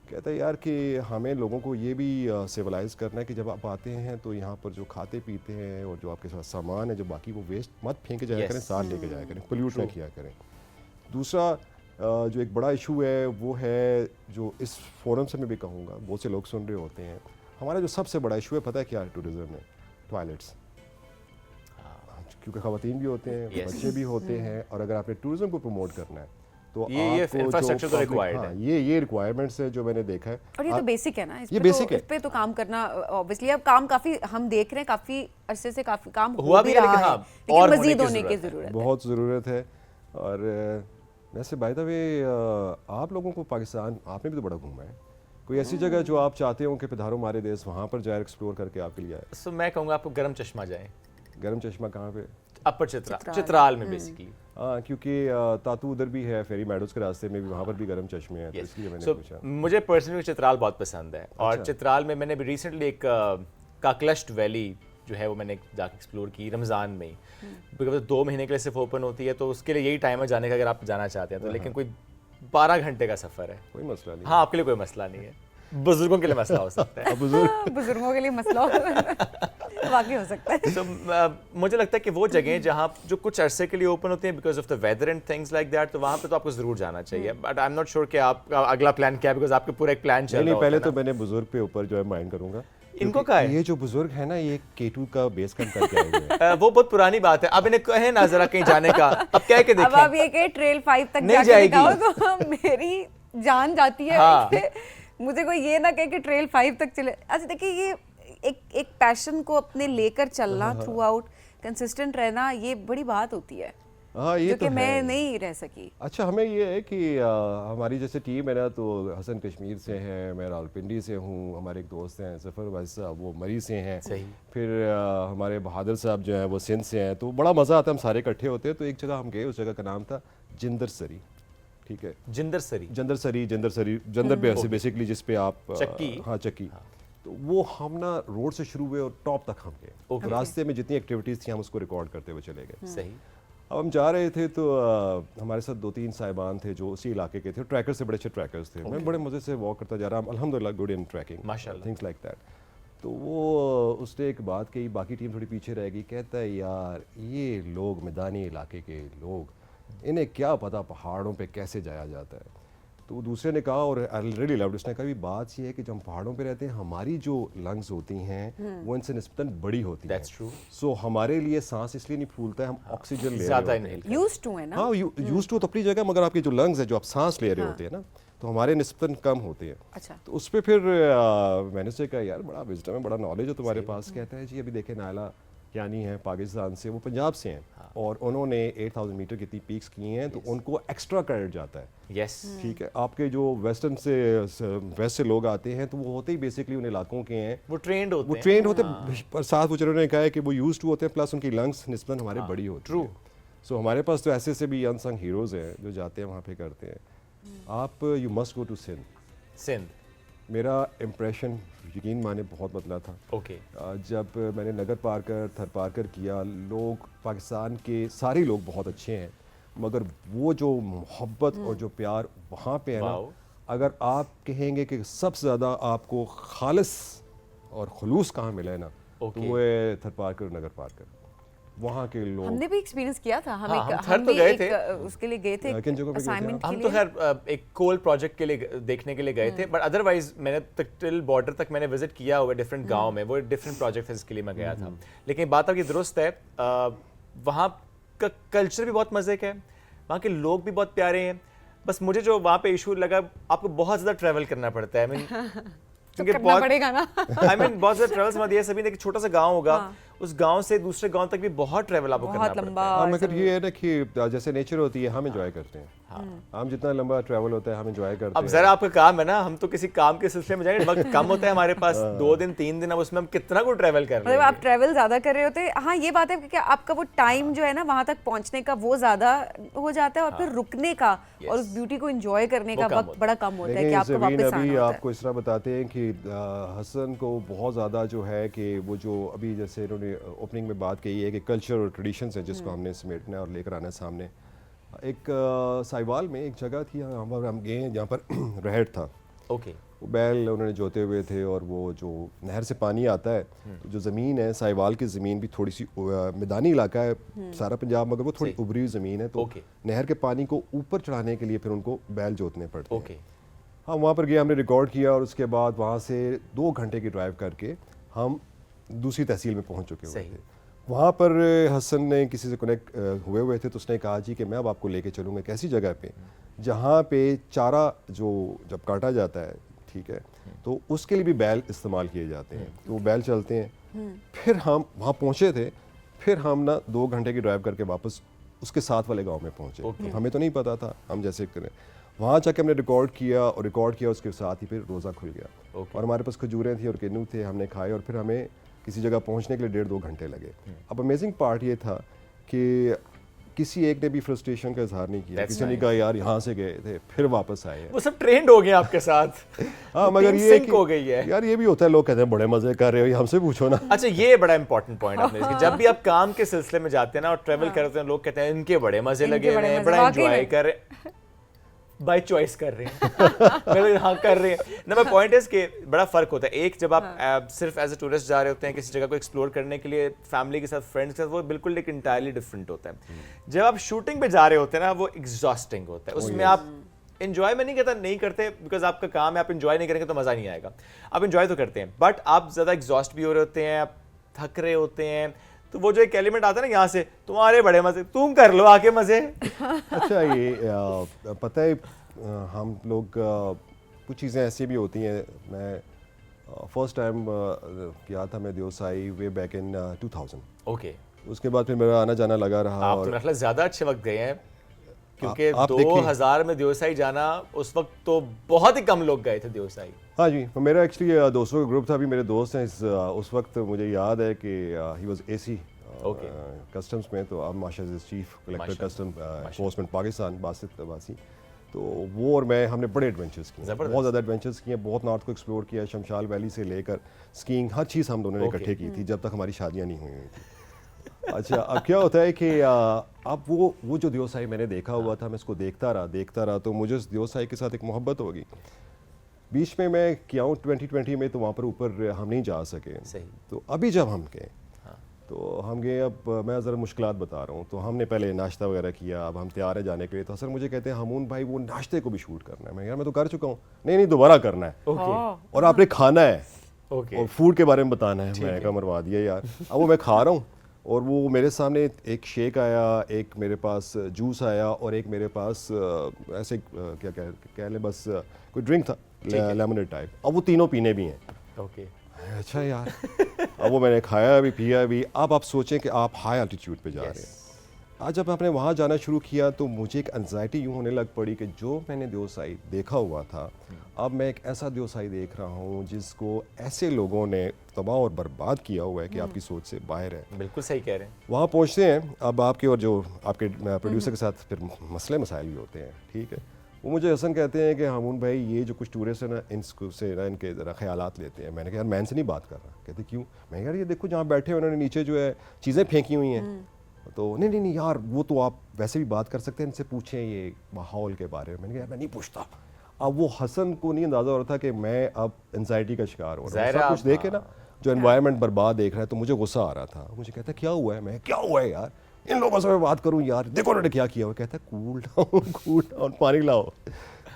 कहता है यार कि हमें लोगों को ये भी सिविलाइज करना है कि जब आप आते हैं तो यहाँ पर जो खाते पीते हैं और जो आपके साथ सामान है जो बाकी, वो वेस्ट मत फेंके जाया करें, साथ लेके जाया करें, पोल्यूट ना किया करें। दूसरा जो एक बड़ा इशू है वो है, जो इस फोरम से मैं भी कहूँगा, बहुत से लोग सुन रहे होते हैं, हमारा जो सबसे बड़ा इशू है पता है क्या है टूरिज्म में? टॉयलेट्स। क्योंकि ख़वातीन भी होते हैं, बच्चे भी होते हैं, और अगर आपने टूरिज्म को प्रमोट करना है तो ये इंफ्रास्ट्रक्चर तो रिक्वायर्ड है। ये रिक्वायरमेंट्स है जो मैंने देखा है। और ये तो बेसिक है ना, ये बेसिक है। इस पे तो काम करना ऑब्वियसली, अब काम काफी हम देख रहे हैं, काफी अरसे से काफी काम हुआ भी है, रहा लेकिन है, हाँ, लेकिन और मजीद होने की होने की ज़रूरत है। जरूरत है। बहुत ज़रूरत है। और वैसे बाय द वे आप लोगों को पाकिस्तान आपने भी तो बड़ा घूमा है, कोई ऐसी जगह जो आप चाहते हो कि पधारो हमारे देश, वहाँ पर जाए एक्सप्लोर करके आपके लिए आए? सो मैं कहूँगा आपको गरम चश्मा जाए, गरम चश्मा कहाँ पे? अपर चित्राल में बेसिकली। हाँ, क्योंकि तातू उधर भी है, फेरी मेडोज के रास्ते में भी वहाँ पर भी गरम चश्मे हैं, तो इसलिए मैंने पूछा। मुझे पर्सनली चित्राल बहुत पसंद है, और चित्राल में मैंने भी रिसेंटली एक काकलश्ट वैली जो है वो मैंने जाके एक्सप्लोर की रमज़ान में ही, बिकॉज 2 महीने के लिए सिर्फ ओपन होती है, तो उसके लिए यही टाइम है जाने का अगर आप जाना चाहते हैं तो। लेकिन कोई 12 घंटे का सफ़र है, कोई मसला नहीं। हाँ, आपके लिए कोई मसला नहीं है, बुजुर्गों के लिए मसला हो सकता है। बुजुर्गों के लिए मसला वाकई हो सकता है। तो मुझे लगता है कि वो जगह जहाँ जो कुछ अरसे के लिए ओपन होते हैं because of the weather and things like that, तो वहाँ पे तो आपको जरूर जाना चाहिए। But I am not sure कि आपका अगला प्लान क्या है, बिकॉज आपके पूरा एक प्लान चल रहा है। पहले तो मैंने बुजुर्ग पे ऊपर जो है माइंड करूंगा। इनको क्या है? ये जो बुजुर्ग है ना, ये K2 का बेस कैंप करके आए हुए हैं। वो बहुत पुरानी बात है, अब इन्हें कहे ना जरा कहीं जाने का, अब कह के देखें। अब आप ये कहे ट्रेल 5 तक नहीं जाके दिखाओ जाएगी। तो मेरी जान जाती है। हाँ। मुझे कोई ये ना कहे कि ट्रेल 5 तक चले। अच्छा देखिए, ये एक पैशन को अपने लेकर चलना, थ्रू आउट कंसिस्टेंट रहना, ये बड़ी बात होती है। हाँ, ये जो तो कि मैं है। नहीं रह सकी। अच्छा, हमें ये है कि हमारी जैसे टीम है ना, तो हसन कश्मीर से हैं, मैं रावलपिंडी से हूँ, हमारे एक दोस्त हैं जफ़र भाई साहब, वो मरी से हैं। सही। फिर हमारे बहादुर साहब जो हैं वो सिंध से हैं, तो बड़ा मज़ा आता है, हम सारे इकट्ठे होते हैं। तो एक जगह हम गए, उस जगह का नाम था जिंदर सरी। ठीक है, जिंदर बेसिकली जिस पे आप चक्की। हाँ, चक्की। तो वो हम ना रोड से शुरू हुए और टॉप तक हम गए। तो रास्ते में जितनी एक्टिविटीज़ थी हम उसको रिकॉर्ड करते हुए चले गए। सही। अब हम जा रहे थे तो हमारे साथ 2-3 साहिबान थे जो उसी इलाके के थे, ट्रैकर्स से बड़े अच्छे ट्रैकर्स थे। मैं बड़े मज़े से वॉक करता जा रहा, अल्हम्दुलिल्लाह गुड इन ट्रैकिंग, माशाल्लाह, थिंग्स लाइक दैट। तो वो उसने एक बात कही, बाकी टीम थोड़ी पीछे रह गई। कहता है यार ये लोग मैदानी इलाके के लोग, इन्हें क्या पता पहाड़ों पे कैसे जाया जाता है। तो दूसरे ने कहा, और आई रियली लव्ड, उसने कहा बात ये है कि जब हम पहाड़ों पे रहते हैं हमारी जो लंग्स होती हैं वो इनसे निस्बतन बड़ी होती हैं। That's true. सो हमारे लिए सांस इसलिए नहीं फूलता है, हम ऑक्सीजन ले ज़्यादा रहे होते हैं। इनहेल यूज्ड टू है ना। हाँ, यूज्ड टू तो अपनी जगह, मगर आपकी जो लंग्स है जो आप सांस ले रहे होते हैं ना, तो हमारे निस्बतन कम होते हैं। अच्छा। तो उस पर फिर मैंने उससे कहा यार बड़ा विजडम है, बड़ा नॉलेज है तुम्हारे पास। कहता है जी अभी देखें नायला यानी है पाकिस्तान से, वो पंजाब से हैं, और उन्होंने 8000 मीटर कितनी पीक्स की हैं, तो उनको एक्स्ट्रा क्रेडिट जाता है। यस। ठीक है, आपके जो वेस्टर्न से वेस्ट से लोग आते हैं तो वो होते ही बेसिकली उन इलाकों के हैं, वो ट्रेंड होते वो हैं। ट्रेंड होते हैं, पर साथ वो उन्होंने कहा है कि वो यूज्ड टू होते हैं, प्लस उनकी लंग्स निस्बतन हमारे बड़ी होती है। सो हमारे पास तो ऐसे ऐसे भी अनसंग हीरोज़ हैं जो जाते हैं वहाँ पे करते हैं। आप you must go to Sindh. मेरा इम्प्रेशन यकीन माने बहुत बदला था। ओके। जब मैंने नगर पार्कर थर पार्कर किया, लोग पाकिस्तान के सारे लोग बहुत अच्छे हैं, मगर वो जो मोहब्बत और जो प्यार वहाँ पे है ना, अगर आप कहेंगे कि सबसे ज़्यादा आपको खालिस और खुलूस कहाँ मिला है ना, तो वो है थर पार्कर और नगर पार्कर। वहाँ के लोग, हमने भी एक्सपीरियंस किया था। हम थर तो गए थे, उसके लिए गए थे किन जगहों पे गए थे असाइनमेंट के हम लिए। तो खैर एक कोल प्रोजेक्ट के लिए देखने के लिए गए थे, बट अदरवाइज मैंने टिल बॉर्डर तक मैंने विजिट किया हुआ डिफरेंट गांव में, वो डिफरेंट प्रोजेक्ट है जिसके लिए मैं गया था। लेकिन बात आपकी दुरुस्त है, वहाँ का कल्चर भी बहुत मज़े का है, वहाँ के लोग भी बहुत प्यारे हैं। बस मुझे जो वहाँ पे इशू लगा, आपको बहुत ज़्यादा ट्रैवल करना पड़ता है। तो करना पड़ेगा ना। I mean, बहुत सारे ट्रैवल्स में दिया सभी ने कि छोटा सा गांव होगा, उस गांव से दूसरे गांव तक भी बहुत ट्रैवल आपको करना पड़ता है। हाँ, मगर ये है ना कि जैसे नेचर होती है हम एंजॉय करते हैं। हम जितना लंबा ट्रैवल होता है हम एंजॉय करते हैं। अब जरा आपका काम है ना, हम तो किसी काम के सिलसिले में जाएंगे, वक्त कम होता है हमारे पास, 2 दिन 3 दिन, अब उसमें हम कितना को ट्रैवल कर रहे हैं। आप ट्रैवल ज्यादा कर रहे होते हैं। हाँ, ये बात है कि आपका वो टाइम जो है ना वहां तक पहुंचने का वो ज्यादा हो जाता है, और फिर रुकने का और उस ब्यूटी को एंजॉय करने का वक्त बड़ा कम होता है कि आपको वापस आना होता है। आपको इस तरह बताते हैं कि हसन को बहुत ज़्यादा जो है कि वो जो अभी जैसे इन्होंने ओपनिंग में बात कही है कि कल्चर और ट्रेडिशंस है जिसको हमने समेटना है और लेकर आना है सामने। एक साहिवाल में एक जगह थी वहाँ पर हम गए जहाँ पर रहट था। ओके। वो बैल उन्होंने जोते हुए थे और वो जो नहर से पानी आता है तो जो ज़मीन है साहिवाल की ज़मीन भी थोड़ी सी मैदानी इलाका है सारा पंजाब, मगर वो थोड़ी उभरी हुई ज़मीन है, तो नहर के पानी को ऊपर चढ़ाने के लिए फिर उनको बैल जोतने पड़ते हैं। हाँ, वहाँ पर गए, हमने रिकॉर्ड किया और उसके बाद वहाँ से 2 घंटे की ड्राइव करके हम दूसरी तहसील में पहुँच चुके हुए थे। वहाँ पर हसन ने किसी से कनेक्ट हुए थे तो उसने कहा जी कि मैं अब आपको लेके चलूँगा एक ऐसी जगह पे जहाँ पे चारा जो जब काटा जाता है, ठीक है, तो उसके लिए भी बैल इस्तेमाल किए जाते हैं, तो वो बैल चलते हैं। फिर हम वहाँ पहुँचे थे, फिर हम ना 2 घंटे की ड्राइव करके वापस उसके साथ वाले गाँव में पहुँचे। तो हमें तो नहीं पता था, हम जैसे करें वहाँ जाके हमने रिकॉर्ड किया उसके साथ ही फिर रोज़ा खुल गया और हमारे पास खजूरें थी और किन्नू थे, हमने खाए और फिर हमें किसी जगह पहुंचने के लिए 1.5-2 घंटे लगे। अब अमेजिंग पार्ट ये था कि किसी एक ने भी फ्रस्ट्रेशन का इजहार नहीं किया, किसी ने कहा यार यहाँ से गए थे फिर वापस आए हैं, वो सब ट्रेंड हो गए आपके साथ। हाँ, मगर ये हो गई है यार, ये भी होता है, लोग कहते हैं बड़े मजे कर रहे हो, हमसे पूछो ना। अच्छा, ये बड़ा इंपॉर्टेंट पॉइंट आपने इसकी, जब भी आप काम के सिलसिले में जाते हैं ना और ट्रेवल करते हैं, लोग कहते हैं इनके बड़े मजे लगे हुए हैं, बड़ा एंजॉय कर रहे, बाय चॉइस कर रहे हैं। हाँ, कर रहे हैं ना। मैं पॉइंट इज कि बड़ा फर्क होता है। एक जब आप सिर्फ एज ए टूरिस्ट जा रहे होते हैं किसी जगह को एक्सप्लोर करने के लिए फैमिली के साथ, फ्रेंड्स के साथ, वो बिल्कुल एक इंटायरली डिफरेंट होता है। जब आप शूटिंग पे जा रहे होते हैं ना, वो एग्जॉस्टिंग होता है। उसमें आप एंजॉय में नहीं कहता नहीं करते, बिकॉज आपका काम है, आप एंजॉय नहीं करेंगे तो मजा नहीं आएगा। आप एंजॉय तो करते हैं, बट आप ज्यादा एग्जॉस्ट भी हो रहे होते हैं, आप थक रहे होते हैं, तो वो जो एक एलिमेंट आता है ना यहाँ से, तुम्हारे बड़े मजे, तुम कर लो आके मजे। अच्छा, ये पता है हम लोग कुछ चीज़ें ऐसी भी होती हैं। मैं फर्स्ट टाइम किया था मैं Deosai way back in 2000। Okay. उसके बाद फिर मेरा आना जाना लगा रहा। आप तो मतलब ज़्यादा अच्छे वक्त गए हैं, क्योंकि 2000 में देवसाई जाना, उस वक्त तो बहुत ही कम लोग गए थे देवसाई। हाँ जी, मेरा एक्चुअली दोस्तों का ग्रुप था, अभी मेरे दोस्त हैं उस वक्त मुझे याद है कि ही वाज एसी कस्टम्स में, तो अब माशाल्लाह chief collector custom enforcement Pakistan Basit वासी, तो वो और मैं हमने बड़े एडवेंचर्स किए, बहुत ज़्यादा एडवेंचर्स किए, बहुत नॉर्थ को एक्सप्लोर किया, शमशाल वैली से लेकर स्कीइंग, हर चीज़ हम दोनों ने इकट्ठे की थी जब तक हमारी शादियाँ नहीं हुई थी। अच्छा, अब क्या होता है कि अब वो जो देवसाई मैंने देखा हुआ था, मैं इसको देखता रहा, तो मुझे उस देवसाई के साथ एक मोहब्बत हो गई। बीच में मैं किया हूँ 2020 में, तो वहाँ पर ऊपर हम नहीं जा सके। तो अभी जब हम गए तो हम गए, अब मैं ज़रा मुश्किलात बता रहा हूँ, तो हमने पहले नाश्ता वगैरह किया, अब हम तैयार है जाने के लिए। तो सर मुझे कहते हैं हमून भाई वो नाश्ते को भी शूट करना है। मैं यार मैं तो कर चुका हूँ। नहीं दोबारा करना है, और आपने खाना है, और फूड के बारे में बताना है। मैंने कहा मरवा दिया यार। अब वो मैं खा रहा हूँ और वो मेरे सामने एक शेक आया, एक मेरे पास जूस आया, और एक मेरे पास ऐसे क्या कह लें, बस कोई ड्रिंक था लेमनेड टाइप। अब वो तीनों पीने भी हैं। अच्छा यार, अब वो मैंने खाया भी पिया भी। अब आप सोचें कि आप हाई एल्टीट्यूड पे जा रहे हैं। आज जब आपने वहाँ जाना शुरू किया तो मुझे एक एंजाइटी यूँ होने लग पड़ी कि जो मैंने देवसाई देखा हुआ था, अब मैं एक ऐसा देवसाई देख रहा हूँ जिसको ऐसे लोगों ने तबाह और बर्बाद किया हुआ है कि आपकी सोच से बाहर है। बिल्कुल सही कह रहे हैं। वहाँ पहुँचते हैं, अब आपके और जो आपके प्रोड्यूसर के साथ फिर मसले मसाइल भी होते हैं, ठीक है। वो मुझे हसन कहते हैं कि हमून भाई ये जो कुछ टूरिस्ट है ना, इनको से ना इनके ज़रा ख्यालात लेते हैं। मैंने कहा यार मैं इनसे नहीं बात कर रहा। कहते क्यों? मैं यार ये देखो जहाँ बैठे हैं उन्होंने नीचे जो है चीज़ें फेंकी हुई हैं। तो नहीं यार, वो तो आप वैसे भी बात कर सकते हैं, इनसे पूछें ये माहौल के बारे में। मैंने कहा यार मैं नहीं पूछता। अब वो हसन को नहीं अंदाज़ा हो रहा था कि मैं अब एंजाइटी का शिकार हो रहा हूँ। सब कुछ देखे ना, जो एनवायरनमेंट बर्बाद देख रहा है, तो मुझे गुस्सा आ रहा था। मुझे कहता क्या हुआ है? मैं क्या हुआ है यार, इन लोगों से मैं बात करूँ यार, देखो उन्होंने क्या किया हुआ। कहता है कूल डाउन पानी लाओ।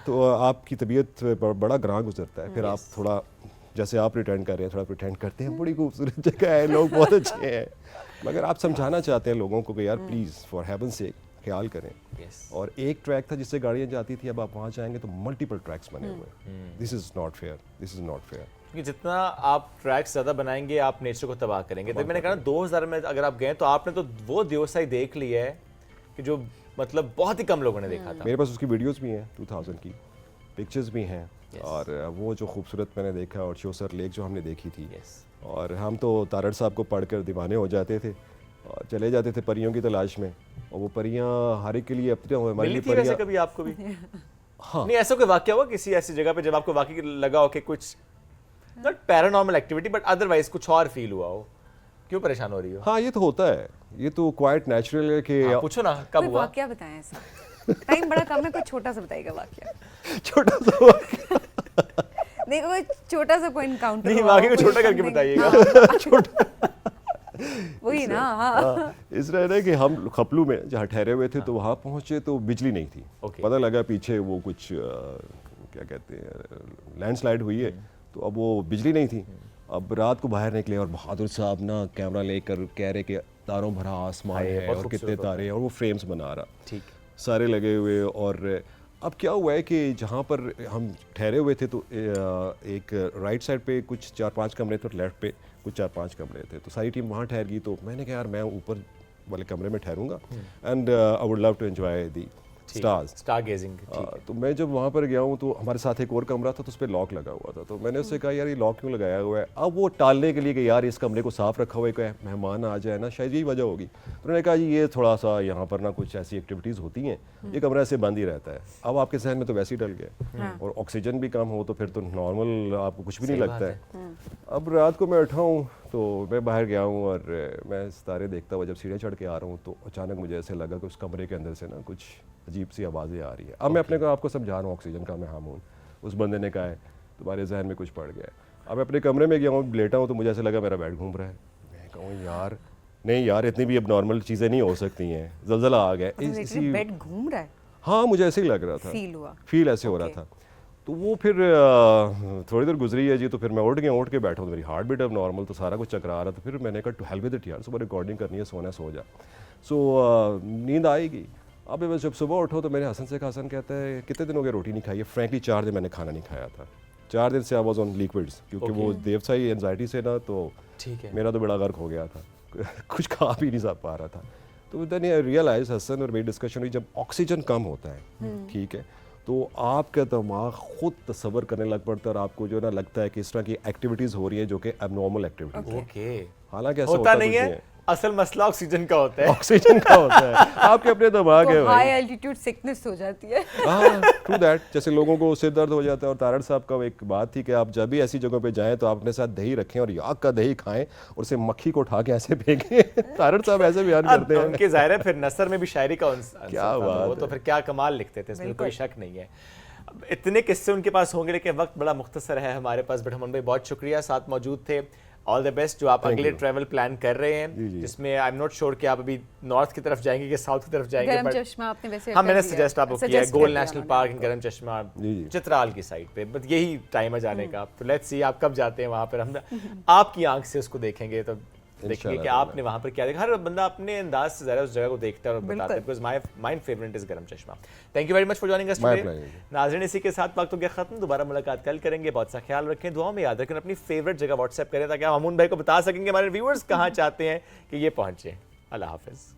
तो आपकी तबीयत बड़ा ग्रां गुजरता है। फिर आप थोड़ा, जैसे आप प्रिटेंड कर रहे हैं, थोड़ा प्रिटेंड करते हैं, बड़ी खूबसूरत जगह है, लोग बहुत अच्छे हैं, मगर आप समझाना चाहते हैं लोगों को कि यार प्लीज़ फॉर हेवन से ख्याल करें। और एक ट्रैक था जिससे गाड़ियाँ जाती थी, अब आप वहाँ जाएंगे तो मल्टीपल ट्रैक्स बने हुए हैं। This is not fair, this is not fair. क्योंकि जितना आप ट्रैक्स ज़्यादा बनाएंगे आप नेचर को तबाह करेंगे। तो मैंने कहा ना 2000 में अगर आप गए तो आपने तो वो देवसाई देख लिया है कि जो मतलब बहुत ही कम लोगों ने देखा था। मेरे पास उसकी वीडियोस भी हैं 2000 की, पिक्चर्स भी हैं। और वो जो खूबसूरत मैंने देखा और शोसर लेक जो हमने देखी थी, और हम तो तारड़ साहब को पढ़कर दीवाने हो जाते थे और चले जाते थे परियों की तलाश में, और वो परियां हर एक के लिए अपनी हमारे लिए परियां। कभी आपको भी हाँ नहीं ऐसा कोई वाकया हुआ किसी ऐसी जगह पे जब आपको वाकई लगा हो कि कुछ not paranormal activity but otherwise कुछ और फील हुआ हो? क्यों परेशान हो रही हो? हाँ ये तो होता है, ये तो क्वाइट नेचुरल है कि पूछो ना कब हुआ? वाकया बताएं ऐसा, टाइम बड़ा कम है, कोई छोटा सा बताइएगा वाकया। छोटा सा वाकया नहीं कोई छोटा सा कोई इनकाउंटर नहीं वाकई को छोटा करके बताइएगा। छोटा वही ना। हाँ इस तरह है कि हम खपलू में जहाँ ठहरे हुए थे तो वहाँ पहुँचे तो बिजली नहीं थी। पता लगा पीछे वो कुछ क्या कहते हैं लैंडस्लाइड हुई है, तो अब वो बिजली नहीं थी। अब रात को बाहर निकले और बहादुर साहब ना कैमरा लेकर कह रहे कि तारों भरा आसमान है और कितने तारे हैं, और वो फ्रेम्स बना रहा, ठीक सारे लगे हुए। और अब क्या हुआ है कि जहाँ पर हम ठहरे हुए थे तो एक राइट साइड पे कुछ 4-5 कमरे थे और लेफ्ट पे कुछ 4-5 कमरे थे, तो सारी टीम वहाँ ठहर गई। तो मैंने कहा यार मैं ऊपर वाले कमरे में ठहरूंगा and I would love to enjoy the star gazing. तो मैं जब वहाँ पर गया हूँ तो हमारे साथ एक और कमरा था तो उस पर लॉक लगा हुआ था, तो मैंने उससे कहा यार ये लॉक क्यों लगाया हुआ है? अब वो टालने के लिए कि यार इस कमरे को साफ रखा हुआ है, कोई मेहमान आ जाए ना, शायद यही वजह होगी। तो उन्होंने कहा जी ये थोड़ा सा यहाँ पर ना कुछ ऐसी एक्टिविटीज़ होती हैं, ये कमरा ऐसे बंद ही रहता है। अब आपके जहन में तो वैसे ही डल गया, और ऑक्सीजन भी कम हो तो फिर तो नॉर्मल आपको कुछ भी नहीं लगता है। अब रात को मैं उठा हूँ तो मैं बाहर गया हूँ और मैं सितारे देखता हुआ जब सीढ़ियाँ चढ़ के आ रहा हूँ तो अचानक मुझे ऐसे लगा कि उस कमरे के अंदर से ना कुछ अजीब सी आवाज़ें आ रही है। अब मैं अपने को आपको समझा रहा हूँ ऑक्सीजन का मैं हार्मोन, उस बंदे ने कहा है तुम्हारे जहन में कुछ पड़ गया है। अब मैं अपने कमरे में गया हूँ, लेटा हूँ, तो मुझे ऐसा लगा मेरा बेड घूम रहा है। मैं कहूँ यार नहीं यार इतनी भी अब नॉर्मल चीज़ें नहीं हो सकती हैं, जलजला आ गया। इसी बेड घूम रहा है? हाँ मुझे ऐसे ही लग रहा था, फील ऐसे हो रहा था। तो वो फिर थोड़ी देर गुजरी है जी, तो फिर मैं उठ गया, उठ के बैठा हूँ, मेरी हार्ट बीट अब नॉर्मल, तो सारा कुछ चकरा रहा था। फिर मैंने कहा टू हेल्प विद इट यार, सुबह रिकॉर्डिंग करनी है, सोना सो जा। सो नींद आएगी। अब बस जब सुबह उठो तो मेरे हसन से कहा, हसन कहता है कितने दिन हो गए रोटी नहीं खाई है? फ्रैंकली 4 दिन मैंने खाना नहीं खाया था, 4 दिन से आई वाज ऑन लिक्विड्स, क्योंकि वो देवसाई एंजाइटी से ना, तो मेरा तो बड़ा गर्क हो गया था कुछ खा भी नहीं पा रहा था। तो देन आई रियलाइज, हसन और मेरी डिस्कशन हुई, जब ऑक्सीजन कम होता है ठीक है तो आपका दिमाग खुद तसव्वुर करने लग पड़ता है और आपको जो ना लगता है कि इस तरह की एक्टिविटीज़ हो रही है जो कि एबनॉर्मल एक्टिविटीज। हालांकि ऐसा होता नहीं है, असल मसला ऑक्सीजन का होता है। ऑक्सीजन का होता है, आपके अपने दिमाग है, हाई एल्टीट्यूड सिकनेस हो जाती है। हाँ ट्रू दैट। जैसे लोगों को सिर दर्द हो जाता है, और तारड़ साहब का एक बात थी कि आप जब भी ऐसी जगहों पे जाएं तो आप अपने साथ दही रखें और याक का दही खाएं और उसे मक्खी को उठा के ऐसे फेंकें। तारड़ साहब ऐसे बयान करते हैं। उनके जाहिर है फिर नसर में भी शायरी का क्या बात, वो तो फिर क्या कमाल लिखते थे, इसमें कोई शक नहीं है। इतने किस्से उनके पास होंगे, लेकिन वक्त बड़ा मुख्तसर है हमारे पास। बट हमन भाई बहुत शुक्रिया, साथ मौजूद थे। ऑल द बेस्ट जो आप अगले ट्रैवल प्लान कर रहे हैं, जिसमें आई एम नॉट श्योर कि आप अभी नॉर्थ की तरफ जाएंगे कि साउथ की तरफ जाएंगे। गरम चश्मा आपने वैसे हाँ मैंने सजेस्ट आपको किया है, गोल नेशनल पार्क इन गरम चश्मा चित्राल की साइड पे, बट यही टाइम है जाने का। तो लेट्स सी आप कब जाते हैं वहाँ पर, हम आपकी आंख से उसको देखेंगे तो देखेंगे कि आपने वहाँ पर क्या देखा। हर बंदा अपने अंदाज से ज़रा उस जगह को देखता है और बताता है, बिकॉज़ माय फेवरेट इज गरम चश्मा। Thank you very much for joining us today. नाज़रीन इसी के साथ वक्त हो गया खत्म, दोबारा मुलाकात कल करेंगे। बहुत सा ख्याल रखें, दुआ में याद रखें, अपनी फेवरेट जगह व्हाट्सएप करें ताकि हम अमून भाई को बता सकेंगे हमारे व्यूअर्स कहाँ चाहते हैं कि ये पहुँचे। अल्लाह हाफिज़।